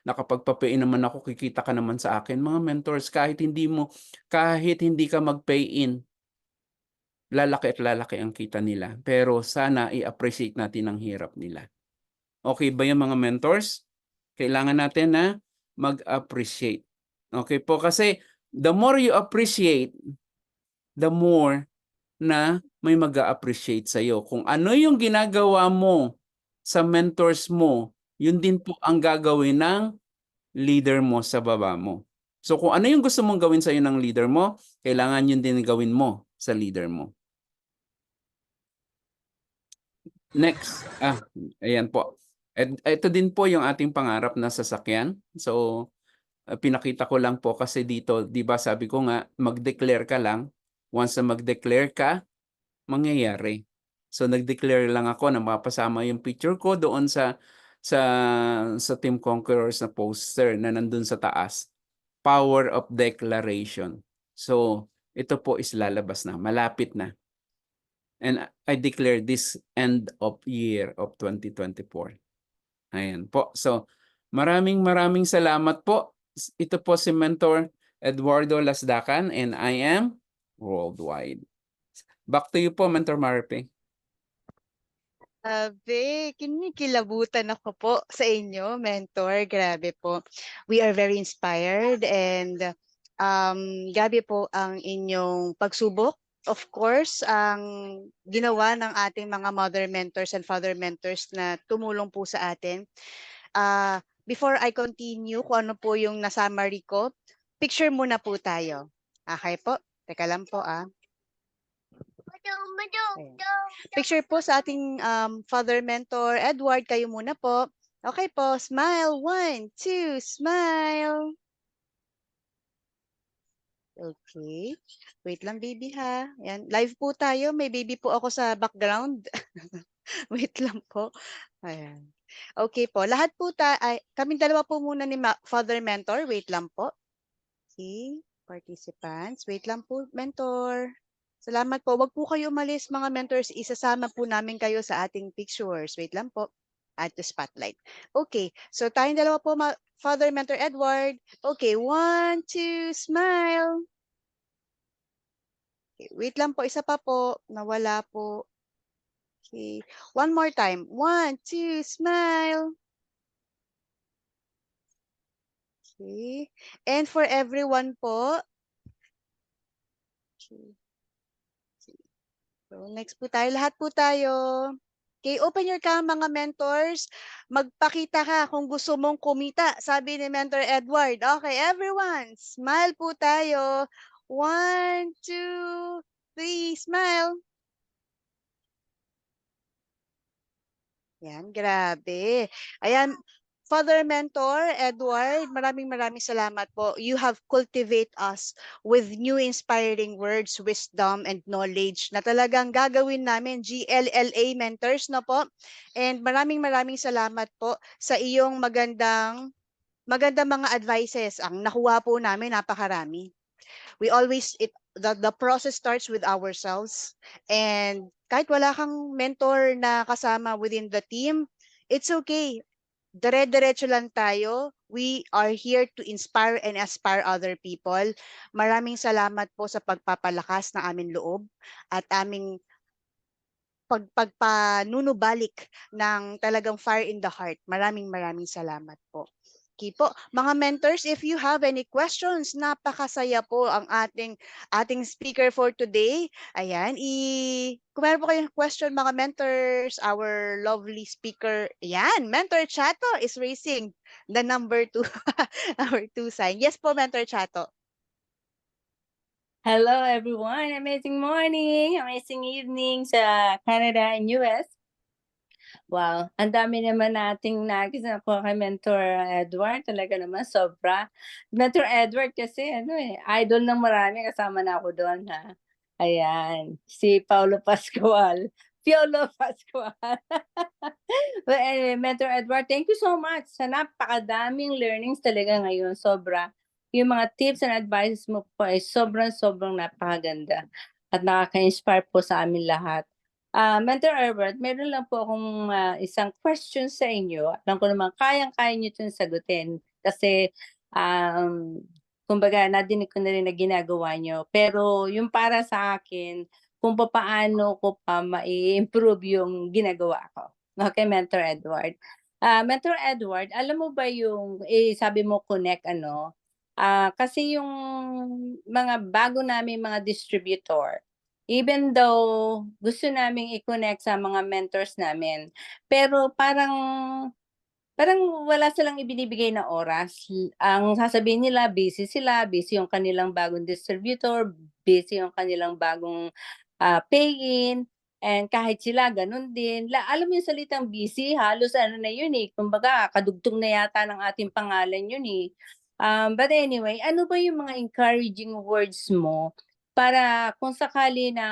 A: nakapagpa-pay naman ako, kikita ka naman sa akin. Mga mentors, kahit hindi ka mag-pay-in, lalaki at lalaki ang kita nila. Pero sana i-appreciate natin ang hirap nila. Okay ba yung mga mentors? Kailangan natin na mag-appreciate. Okay po, kasi the more you appreciate, the more na may mag-a-appreciate sa'yo. Kung ano yung ginagawa mo sa mentors mo Yun din po ang gagawin ng leader mo sa baba mo. So kung ano yung gusto mong gawin sa'yo ng leader mo, kailangan yun din gawin mo sa leader mo. Next, ayan po. Ito din po yung ating pangarap na sasakyan. So, pinakita ko lang po kasi dito, 'di ba sabi ko nga, mag-declare ka lang. Once na mag-declare ka, mangyayari. So, nag-declare lang ako na mapasama yung picture ko doon sa sa Team Conquerors na poster na nandun sa taas. Power of Declaration. So, ito po is lalabas na, malapit na. And I declare this end of year of 2024. Ayan po. So, maraming salamat po. Ito po si Mentor Eduardo Lasdacan and I am worldwide. Back to you po, Mentor Marpe.
D: Grabe, kinikilabutan ako po sa inyo, mentor. Grabe po. We are very inspired and grabe po ang inyong pagsubok. Of course, ang ginawa ng ating mga mother mentors and father mentors na tumulong po sa atin. Before I continue kung ano po yung na-summary ko, picture muna po tayo. Okay po? Teka lang po Ayan. Picture po sa ating father mentor, Edward, kayo muna po. Okay po, smile. 1, 2, smile. Okay. Wait lang, baby ha. Yan. Live po tayo. May baby po ako sa background. Wait lang po. Ayan. Okay po. Lahat po kaming dalawa po muna ni father mentor. Wait lang po. Okay. Participants. Wait lang po, mentor. Salamat po. Wag po kayo umalis mga mentors. Isasama po namin kayo sa ating pictures. Wait lang po. Add to spotlight. Okay. So tayong dalawa po, Father Mentor Edward. Okay. 1, 2, smile. Okay. Wait lang po. Isa pa po. Nawala po. Okay. One more time. 1, 2, smile. Okay. And for everyone po. Okay. So, next po tayo. Lahat po tayo. Okay, open your cam mga mentors. Magpakita ka kung gusto mong kumita. Sabi ni Mentor Edward. Okay, everyone. Smile po tayo. 1, 2, 3. Smile. Yan, grabe. Ayan, Father Mentor Edward, maraming salamat po. You have cultivate us with new inspiring words, wisdom, and knowledge na talagang gagawin namin GLLA mentors na po. And maraming salamat po sa iyong magandang mga advices. Ang nakuha po namin napakarami. We always the process starts with ourselves, and kahit wala kang mentor na kasama within the team, it's okay. Dire-diretso lang tayo. We are here to inspire and aspire other people. Maraming salamat po sa pagpapalakas ng aming loob at aming pagpanunubalik ng talagang fire in the heart. Maraming salamat po. Okay po. Mga mentors, if you have any questions, napakasaya po ang ating speaker for today. Ayan, kung meron po kayong question mga mentors, our lovely speaker, ayan, Mentor Chato is raising the number 2, our 2 sign. Yes po, Mentor Chato.
B: Hello everyone, amazing morning, amazing evening sa Canada and US. Wow, ang dami naman nating nakita po kay Mentor Edward, talaga naman sobra. Mentor Edward kasi idol ng marami, kasama na ako doon ha. Ayan, si Paulo Pascual. Piolo Pascual. But anyway, Mentor Edward, thank you so much. Sa napakadaming learnings talaga ngayon, sobra. Yung mga tips and advices mo po ay sobrang napakaganda at nakaka-inspire po sa amin lahat. Mentor Edward, meron lang po akong isang question sa inyo. Alam ko naman kayang-kaya niyo itong sagutin kasi kumbaga nadinig ko na rin na ginagawa niyo. Pero yung para sa akin, kung paano ko pa mai-improve yung ginagawa ko. Okay, Mentor Edward. Mentor Edward, alam mo ba yung sabi mo connect kasi yung mga bago namin mga distributor, even though gusto naming i-connect sa mga mentors namin, pero parang parang wala silang ibinibigay na oras. Ang sasabihin nila busy sila, busy yung kanilang bagong distributor, busy yung kanilang bagong, pay-in, and kahit sila gano'n din. Alam mo yung salitang busy halos ano na yun, eh, kumbaga kadugtong na yata ng ating pangalan yun, eh. But anyway, ano ba yung mga encouraging words mo para kung sakali na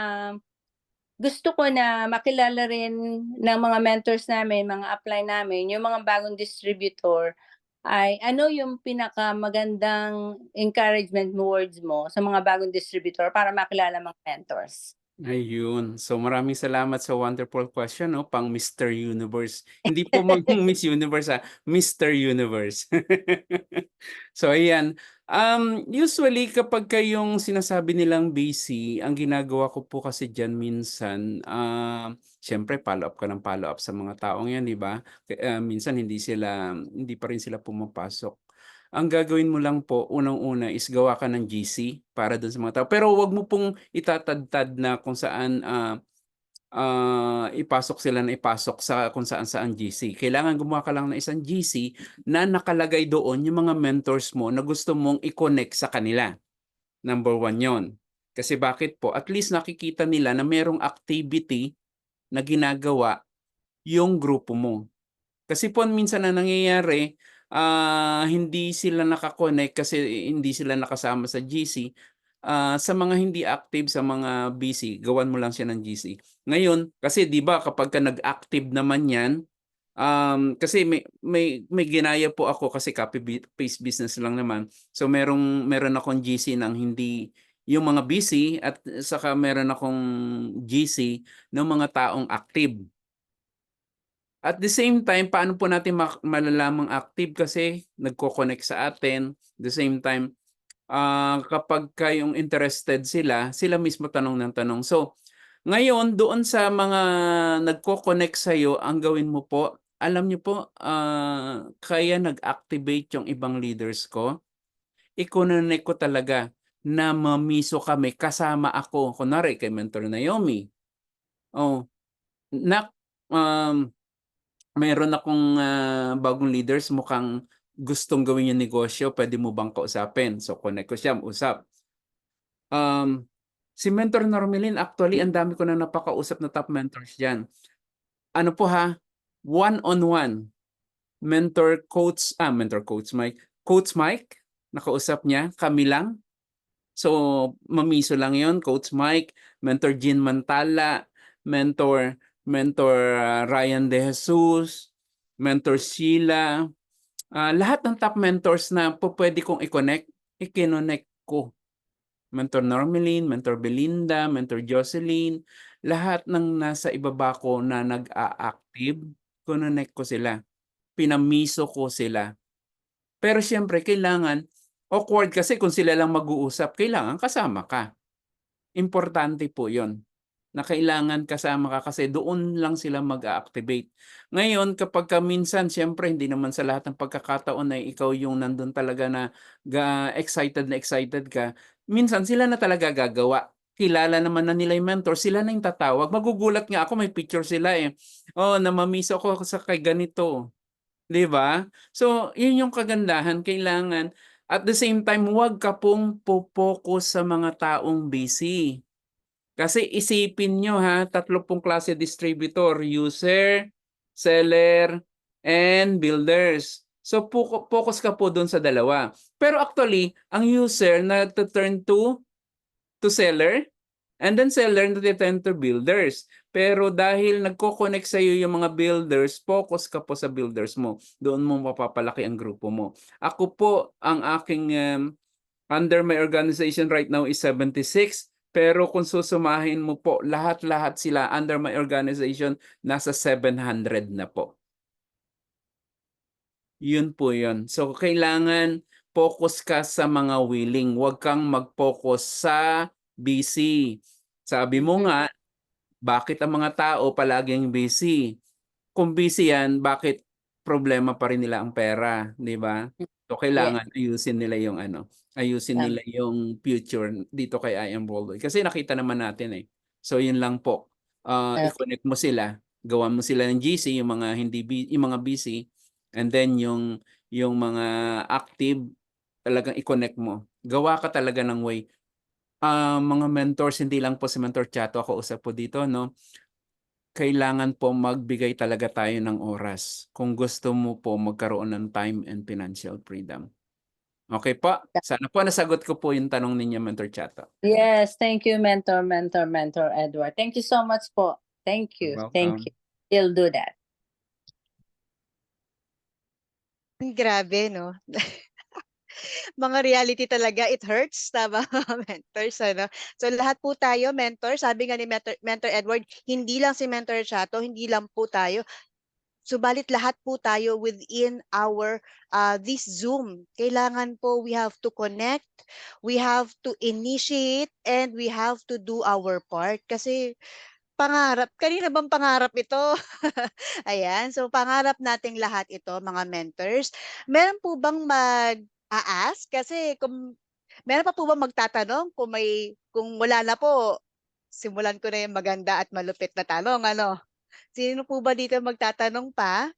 B: gusto ko na makilala rin ng mga mentors namin, mga upline namin, yung mga bagong distributor, ay ano yung pinakamagandang encouragement words mo sa mga bagong distributor para makilala mga mentors?
A: Ayun. So maraming salamat sa wonderful question 'no, pang Mr. Universe. Hindi po Miss Universe, Mr. Universe. So ayan, usually kapagka yung sinasabi nilang busy, ang ginagawa ko po kasi diyan minsan, siyempre follow-up ka ng follow-up sa mga taong 'yan, 'di ba? Minsan hindi pa rin sila pumapasok. Ang gagawin mo lang po, unang-una is gawa ka ng GC para dun sa mga tao. Pero wag mo pong itatadtad na kung saan, ipasok sila na ipasok sa kung saan-saan GC. Kailangan gumawa ka lang ng isang GC na nakalagay doon yung mga mentors mo na gusto mong i-connect sa kanila. Number 1 yon. Kasi bakit po? At least nakikita nila na merong activity na ginagawa yung grupo mo. Kasi po minsan na nangyayari, hindi sila naka-connect kasi hindi sila nakasama sa GC. Sa mga hindi active, sa mga busy, gawan mo lang siya ng GC. Ngayon, kasi 'di ba kapagka nag-active naman 'yan, kasi may ginaya po ako kasi copy paste business lang naman. So meron akong GC ng hindi yung mga busy at saka meron akong GC ng mga taong active. At the same time, paano po natin malalamang active kasi nagko-connect sa atin. The same time, kapagka yung interested sila, sila mismo tanong ng tanong. So, ngayon doon sa mga nagko-connect sa'yo, ang gawin mo po, alam niyo po, kaya nag-activate yung ibang leaders ko, i-connect ko talaga na mamiso kami, kasama ako. Kunwari kay Mentor Naomi, oh, "Nak, meron akong, bagong leaders mukhang gustong gawin yung negosyo, puwede mo bang kausapin?" So, connect ko siya, usap. Si Mentor Normelin actually ang dami ko na napakausap na top mentors diyan. Ano po ha, one-on-one, Coach Mike, nakausap niya, kami lang. So, mamiso lang 'yon, Coach Mike, Mentor Jean Mantala, Mentor Mentor, Ryan De Jesus, Mentor Sheila, lahat ng top mentors na pupuwede kong i-connect, ikinonect ko. Mentor Normelin, Mentor Belinda, Mentor Jocelyn, lahat ng nasa ibaba ko na nag-a-active, kinonect ko sila, pinamiso ko sila. Pero siyempre kailangan awkward kasi kung sila lang mag-uusap, kailangan kasama ka. Importante po 'yon, na kailangan kasama ka kasi doon lang sila mag-a-activate. Ngayon kapagka minsan siyempre hindi naman sa lahat ng pagkakataon ay ikaw yung nandun talaga na na excited ka, minsan sila na talaga gagawa. Kilala naman na nila yung mentor, sila na yung tatawag. Magugulat nga ako may picture sila, eh, "Oh, namamiss ako sa kay ganito." 'Di ba? So, 'yun yung kagandahan, kailangan at the same time huwag ka pong sa mga taong busy. Kasi isipin niyo ha, 30 klase distributor, user, seller, and builders. So focus ka po dun sa dalawa. Pero actually, ang user nagtu-turn to seller, and then seller nagtu-turn to builders. Pero dahil nagko-connect sa'yo yung mga builders, focus ka po sa builders mo. Doon mo mapapalaki ang grupo mo. Ako po, ang aking under my organization right now is 76. Pero kung susumahin mo po, lahat-lahat sila under my organization, nasa 700 na po. Yun po yun. So, kailangan focus ka sa mga willing. Huwag kang mag-focus sa busy. Sabi mo nga, bakit ang mga tao palaging busy? Kung busy yan, bakit problema pa rin nila ang pera, 'di ba? So
B: Yes,
A: kailangan ayusin nila yung ano, ayusin
B: tama.
A: nila yung future dito kay I Am Worldwide. Kasi nakita naman natin, eh. So yun lang po,
B: Okey,
A: i-connect mo sila, gawan mo sila ng GC yung mga hindi yung mga busy, And then yung mga active, talagang i-connect mo. Gawa ka talaga ng way. Mga mentors, hindi lang po si Mentor Chato ako usap po dito, no? Kailangan po magbigay talaga tayo ng oras kung gusto mo po magkaroon ng time and financial freedom. Okay po? Sana po nasagot ko po yung tanong ninyo, Mentor Chato.
B: Yes, thank you, Mentor Edward. Thank you so much po. Thank
A: You're
B: you. Thank
A: welcome.
B: you. He'll do that.
D: Grabe, no? Mga reality talaga, it hurts, tama mga mentors, ano? So lahat po tayo, mentor, sabi nga ni Mentor Edward, hindi lang si Mentor Chato, hindi lang po tayo, subalit lahat po tayo within our this Zoom. Kailangan po we have to connect, we have to initiate, and we have to do our part. Kasi pangarap, kanina bang pangarap ito? Ayan, so pangarap nating lahat ito, mga mentors. Meron po bang mag-a-ask? Kasi kung meron pa po bang magtatanong? Kung wala na po, simulan ko na yung maganda at malupit na tanong, ano? Sino po ba dito magtatanong pa?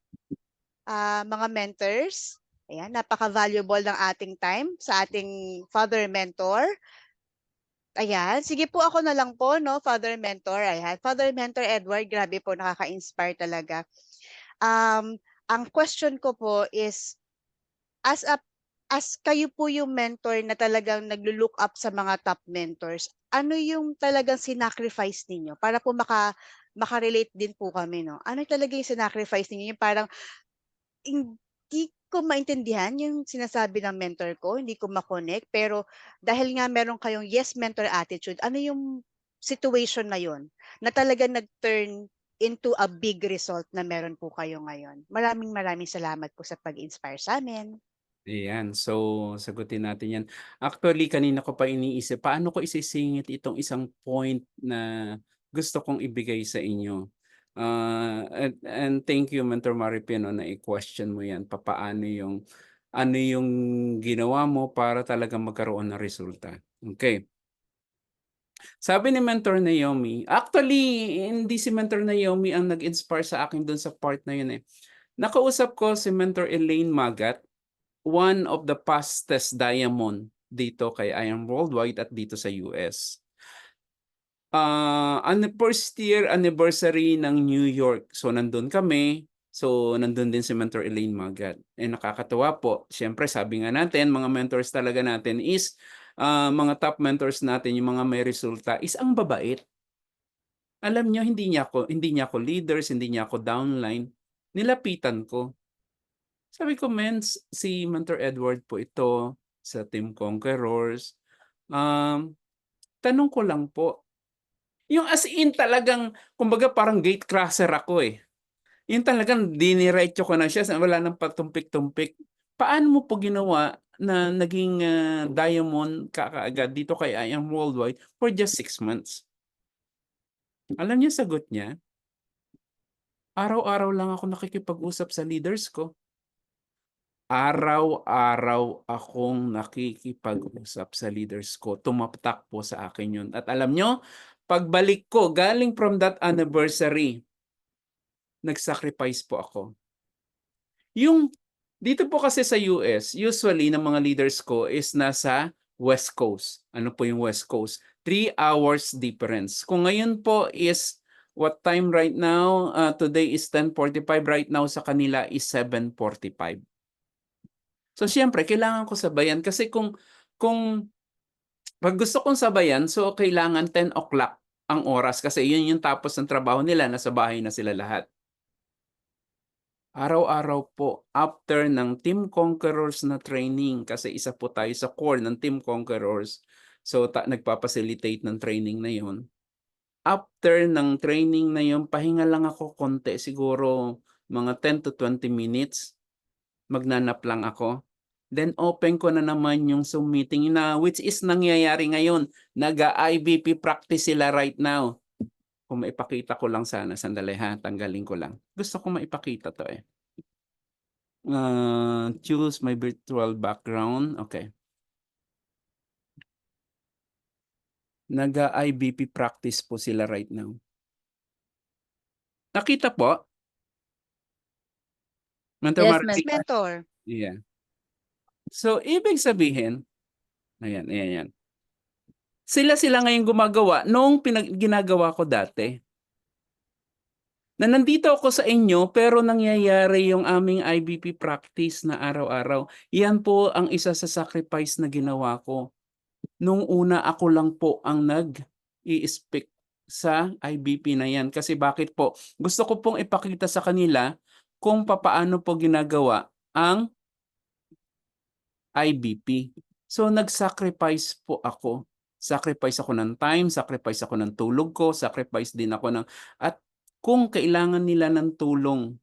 D: Mga mentors? Ayan, napaka-valuable ng ating time sa ating father mentor. Ayan, sige po ako na lang po, no, Father Mentor. Ayan, Father Mentor Edward, grabe po, nakaka-inspire talaga. Ang question ko po is, as a as kayo po yung mentor na talagang naglo-look up sa mga top mentors, ano yung talagang sinacrifice ninyo para po makarelate din po kami, no? Ano talaga yung sinacrifice ninyo? Yung parang hindi ko maintindihan yung sinasabi ng mentor ko, hindi ko ma-connect, pero dahil nga meron kayong yes mentor attitude, ano yung situation na yun na talagang nag-turn into a big result na meron po kayo ngayon? Maraming maraming salamat po sa pag-inspire sa amin.
A: Ayan, so sagutin natin yan. Actually, kanina ko pa iniisip, paano ko isisingit itong isang point na gusto kong ibigay sa inyo. And thank you, Mentor Maripino, na i-question mo yan. Ano yung ginawa mo para talaga magkaroon ng resulta. Okay. Sabi ni Mentor Naomi, actually, hindi si Mentor Naomi ang nag-inspire sa akin dun sa part na yun eh. Nakausap ko si Mentor Elaine Magat, one of the fastest diamond dito kay I Am Worldwide at dito sa US. First year anniversary ng New York. So nandun kami. So nandun din si Mentor Elaine Magat. Nakakatawa po. Siyempre sabi nga natin, mga mentors talaga natin is mga top mentors natin, yung mga may resulta is ang babait. Alam nyo, hindi niya ako leaders, hindi niya ako downline. Nilapitan ko. Sabi ko, si Mentor Edward po ito sa Team Conquerors. Tanong ko lang po, yung as in talagang, kumbaga parang gate crosser ako eh. Yung talagang diniretso ko na siya, wala nang pagtumpik-tumpik. Paano mo po ginawa na naging diamond kaagad dito kay I Am Worldwide for just 6 months? Alam niyo sagot niya? Araw-araw lang ako nakikipag-usap sa leaders ko. Araw-araw akong nakikipag-usap sa leaders ko. Tumatak po sa akin yun. At alam nyo, pagbalik ko, galing from that anniversary, nag-sacrifice po ako. Dito po kasi sa US, usually ng mga leaders ko is nasa West Coast. Ano po yung West Coast? 3 hours difference. Kung ngayon po is, what time right now? Today is 10:45. Right now sa kanila is 7:45. So siyempre kailangan ko sabayan kasi kung pag gusto kong sabayan, so kailangan 10 o'clock ang oras kasi yun yung tapos ng trabaho nila, nasa bahay na sila lahat. Araw-araw po after ng Team Conquerors na training kasi isa po tayo sa core ng Team Conquerors. So nagpa-facilitate ng training na yun. After ng training na yun, pahinga lang ako konti, siguro mga 10 to 20 minutes. Magnanap lang ako. Then open ko na naman yung Zoom meeting na which is nangyayari ngayon. Nag-IBP practice sila right now. Kung maipakita ko lang sana, sandali ha, tanggalin ko lang. Gusto ko maipakita to eh. Choose my virtual background. Okay. Nag-IBP practice po sila right now. Nakita po? Mentor
B: Yes,
A: Maripy.
D: Yes,
B: Mentor.
D: mentor.
A: Yeah. So, ibig sabihin, ayan, ayan, ayan. Sila ngayon gumagawa nung ginagawa ko dati. Na nandito ako sa inyo pero nangyayari yung aming IBP practice na araw-araw. Yan po ang isa sa sacrifice na ginawa ko. Nung una ako lang po ang nag-i-speak sa IBP na yan. Kasi bakit po? Gusto ko pong ipakita sa kanila kung papaano po ginagawa ang IBP. So nag-sacrifice po ako. Sacrifice ako ng time, sacrifice ako ng tulog ko, sacrifice din ako ng... At kung kailangan nila ng tulong,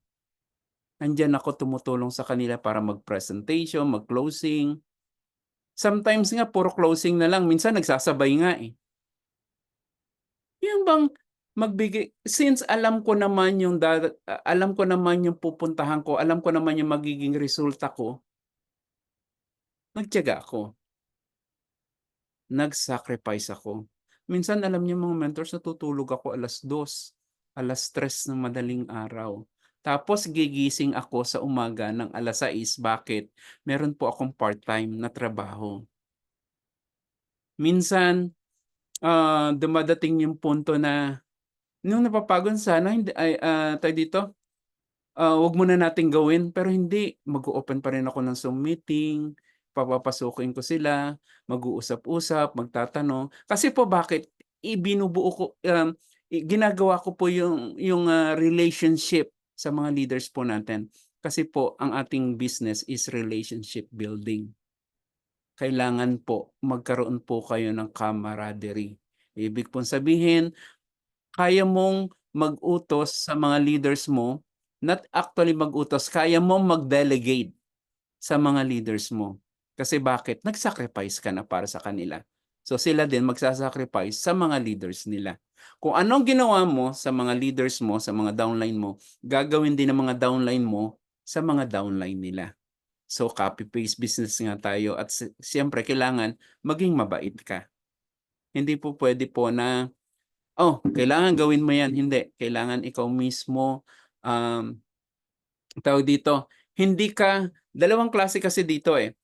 A: nandiyan ako tumutulong sa kanila para mag-presentation, mag-closing. Sometimes nga puro closing na lang, minsan nagsasabay nga eh. Yung bang magbigay, since alam ko naman yung alam ko naman yung pupuntahan ko, alam ko naman yung magiging resulta ko, nagtiyaga ako. Nag-sacrifice ako. Minsan alam niyo mga mentors, natutulog ako 2:00, 3:00 ng madaling araw. Tapos gigising ako sa umaga ng 6:00. Bakit? Meron po akong part-time na trabaho. Minsan, dumadating yung punto na nung napapagod sana, hindi, tayo dito, wag muna nating gawin, pero hindi, mag-o-open pa rin ako ng Zoom meeting, papapasukin ko sila, mag-uusap-usap, magtatanong. Kasi po bakit ibinubuo ko, ginagawa ko po yung relationship sa mga leaders po natin. Kasi po ang ating business is relationship building. Kailangan po magkaroon po kayo ng camaraderie. Ibig pong sabihin, kaya mong mag-utos sa mga leaders mo, not actually mag-utos, kaya mong mag-delegate sa mga leaders mo. Kasi bakit? Nag-sacrifice ka na para sa kanila. So sila din magsasacrifice sa mga leaders nila. Kung anong ginawa mo sa mga leaders mo, sa mga downline mo, gagawin din ng mga downline mo sa mga downline nila. So copy-paste business nga tayo at siyempre kailangan maging mabait ka. Hindi po pwede po na kailangan gawin mo yan. Hindi. Kailangan ikaw mismo, tawag dito, dalawang klase kasi dito eh.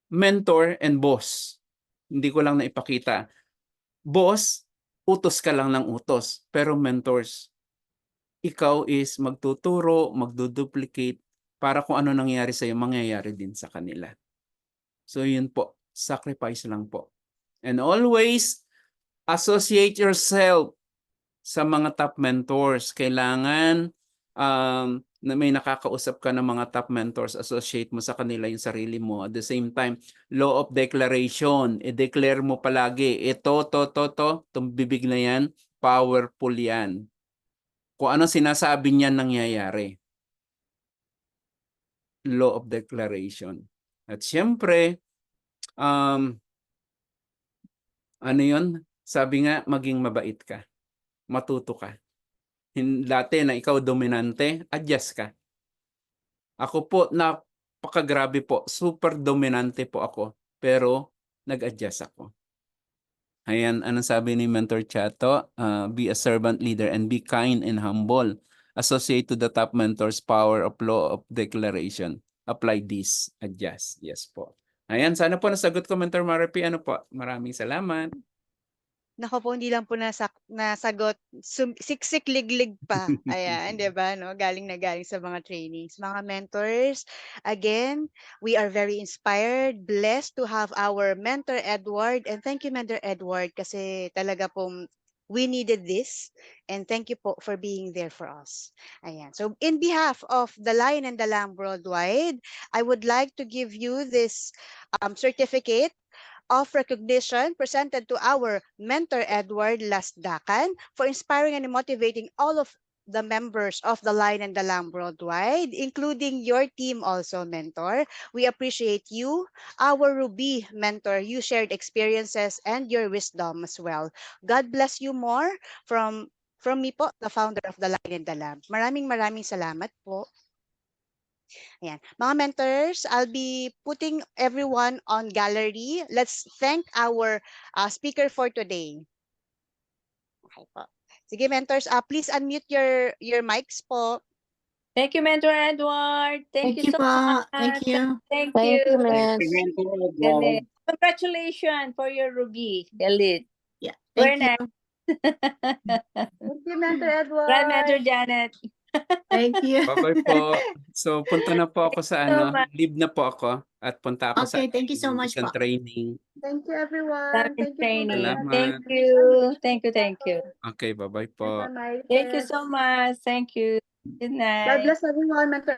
A: Mentor and boss. Hindi ko lang naipakita. Boss, utos ka lang ng utos. Pero mentors, ikaw is magtuturo, magduduplicate, para kung ano nangyari sa'yo, mangyayari din sa kanila. So yun po, sacrifice lang po. And always, associate yourself sa mga top mentors. Kailangan na may nakakausap ka ng mga top mentors, associate mo sa kanila yung sarili mo. At the same time, law of declaration, i-declare mo palagi, itong bibig na yan, powerful yan. Kung ano sinasabi niyan nangyayari. Law of declaration. At syempre, ano yun? Sabi nga, maging mabait ka. Matuto ka. Dati na ikaw dominante, adjust ka. Ako po, napakagrabe po. Super dominante po ako. Pero, nag-adjust ako. Ayan, anong sabi ni Mentor Chato? Be a servant leader and be kind and humble. Associate to the top mentors power of law of declaration. Apply this. Adjust. Yes po. Ayan, sana po nasagot ko, Mentor Maripy. Ano po? Maraming salamat.
D: Nako po, hindi lang po nasagot, siksik liglig pa. Ayan, 'di ba, no? Galing na galing sa mga trainings. Mga mentors, again, we are very inspired, blessed to have our mentor Edward. And thank you, Mentor Edward, kasi talaga pong we needed this. And thank you po for being there for us. Ayan. So, in behalf of the Lion and the Lamb Worldwide, I would like to give you this certificate of recognition presented to our mentor Edward Lasdakan for inspiring and motivating all of the members of the Lion and the Lamb Worldwide, including your team also, mentor. We appreciate you, our Ruby mentor. You shared experiences and your wisdom as well. God bless you more from me po, the founder of the Lion and the Lamb. Maraming salamat po. Ayan. Mga mentors, I'll be putting everyone on gallery. Let's thank our speaker for today. Okay po. Sige mentors, please unmute your mics po.
B: Thank you, Mentor Edward. Thank you so
E: po.
B: much.
E: Thank you.
B: Thank
F: Thank
B: you.
F: you, Miss.
B: Galit. Congratulations for your Ruby, Galit.
E: Yeah.
B: We're
E: Thank you.
B: next.
D: Thank you, Mentor Edward.
B: Right, Mentor Janet.
E: Thank you.
A: Bye-bye po. So, punta na po ako sa
B: so
A: ano,
B: much.
A: leave na po ako at punta ako sa
E: Okay, thank you so much
A: isang
E: po.
A: training.
D: Thank you, everyone.
B: Daming
D: Thank you so
B: training.
A: Salamat.
B: Thank you. Thank you. Thank you.
A: Okay, bye-bye po.
B: Thank you so much. Thank you. Good night.
D: God bless everyone, Mentor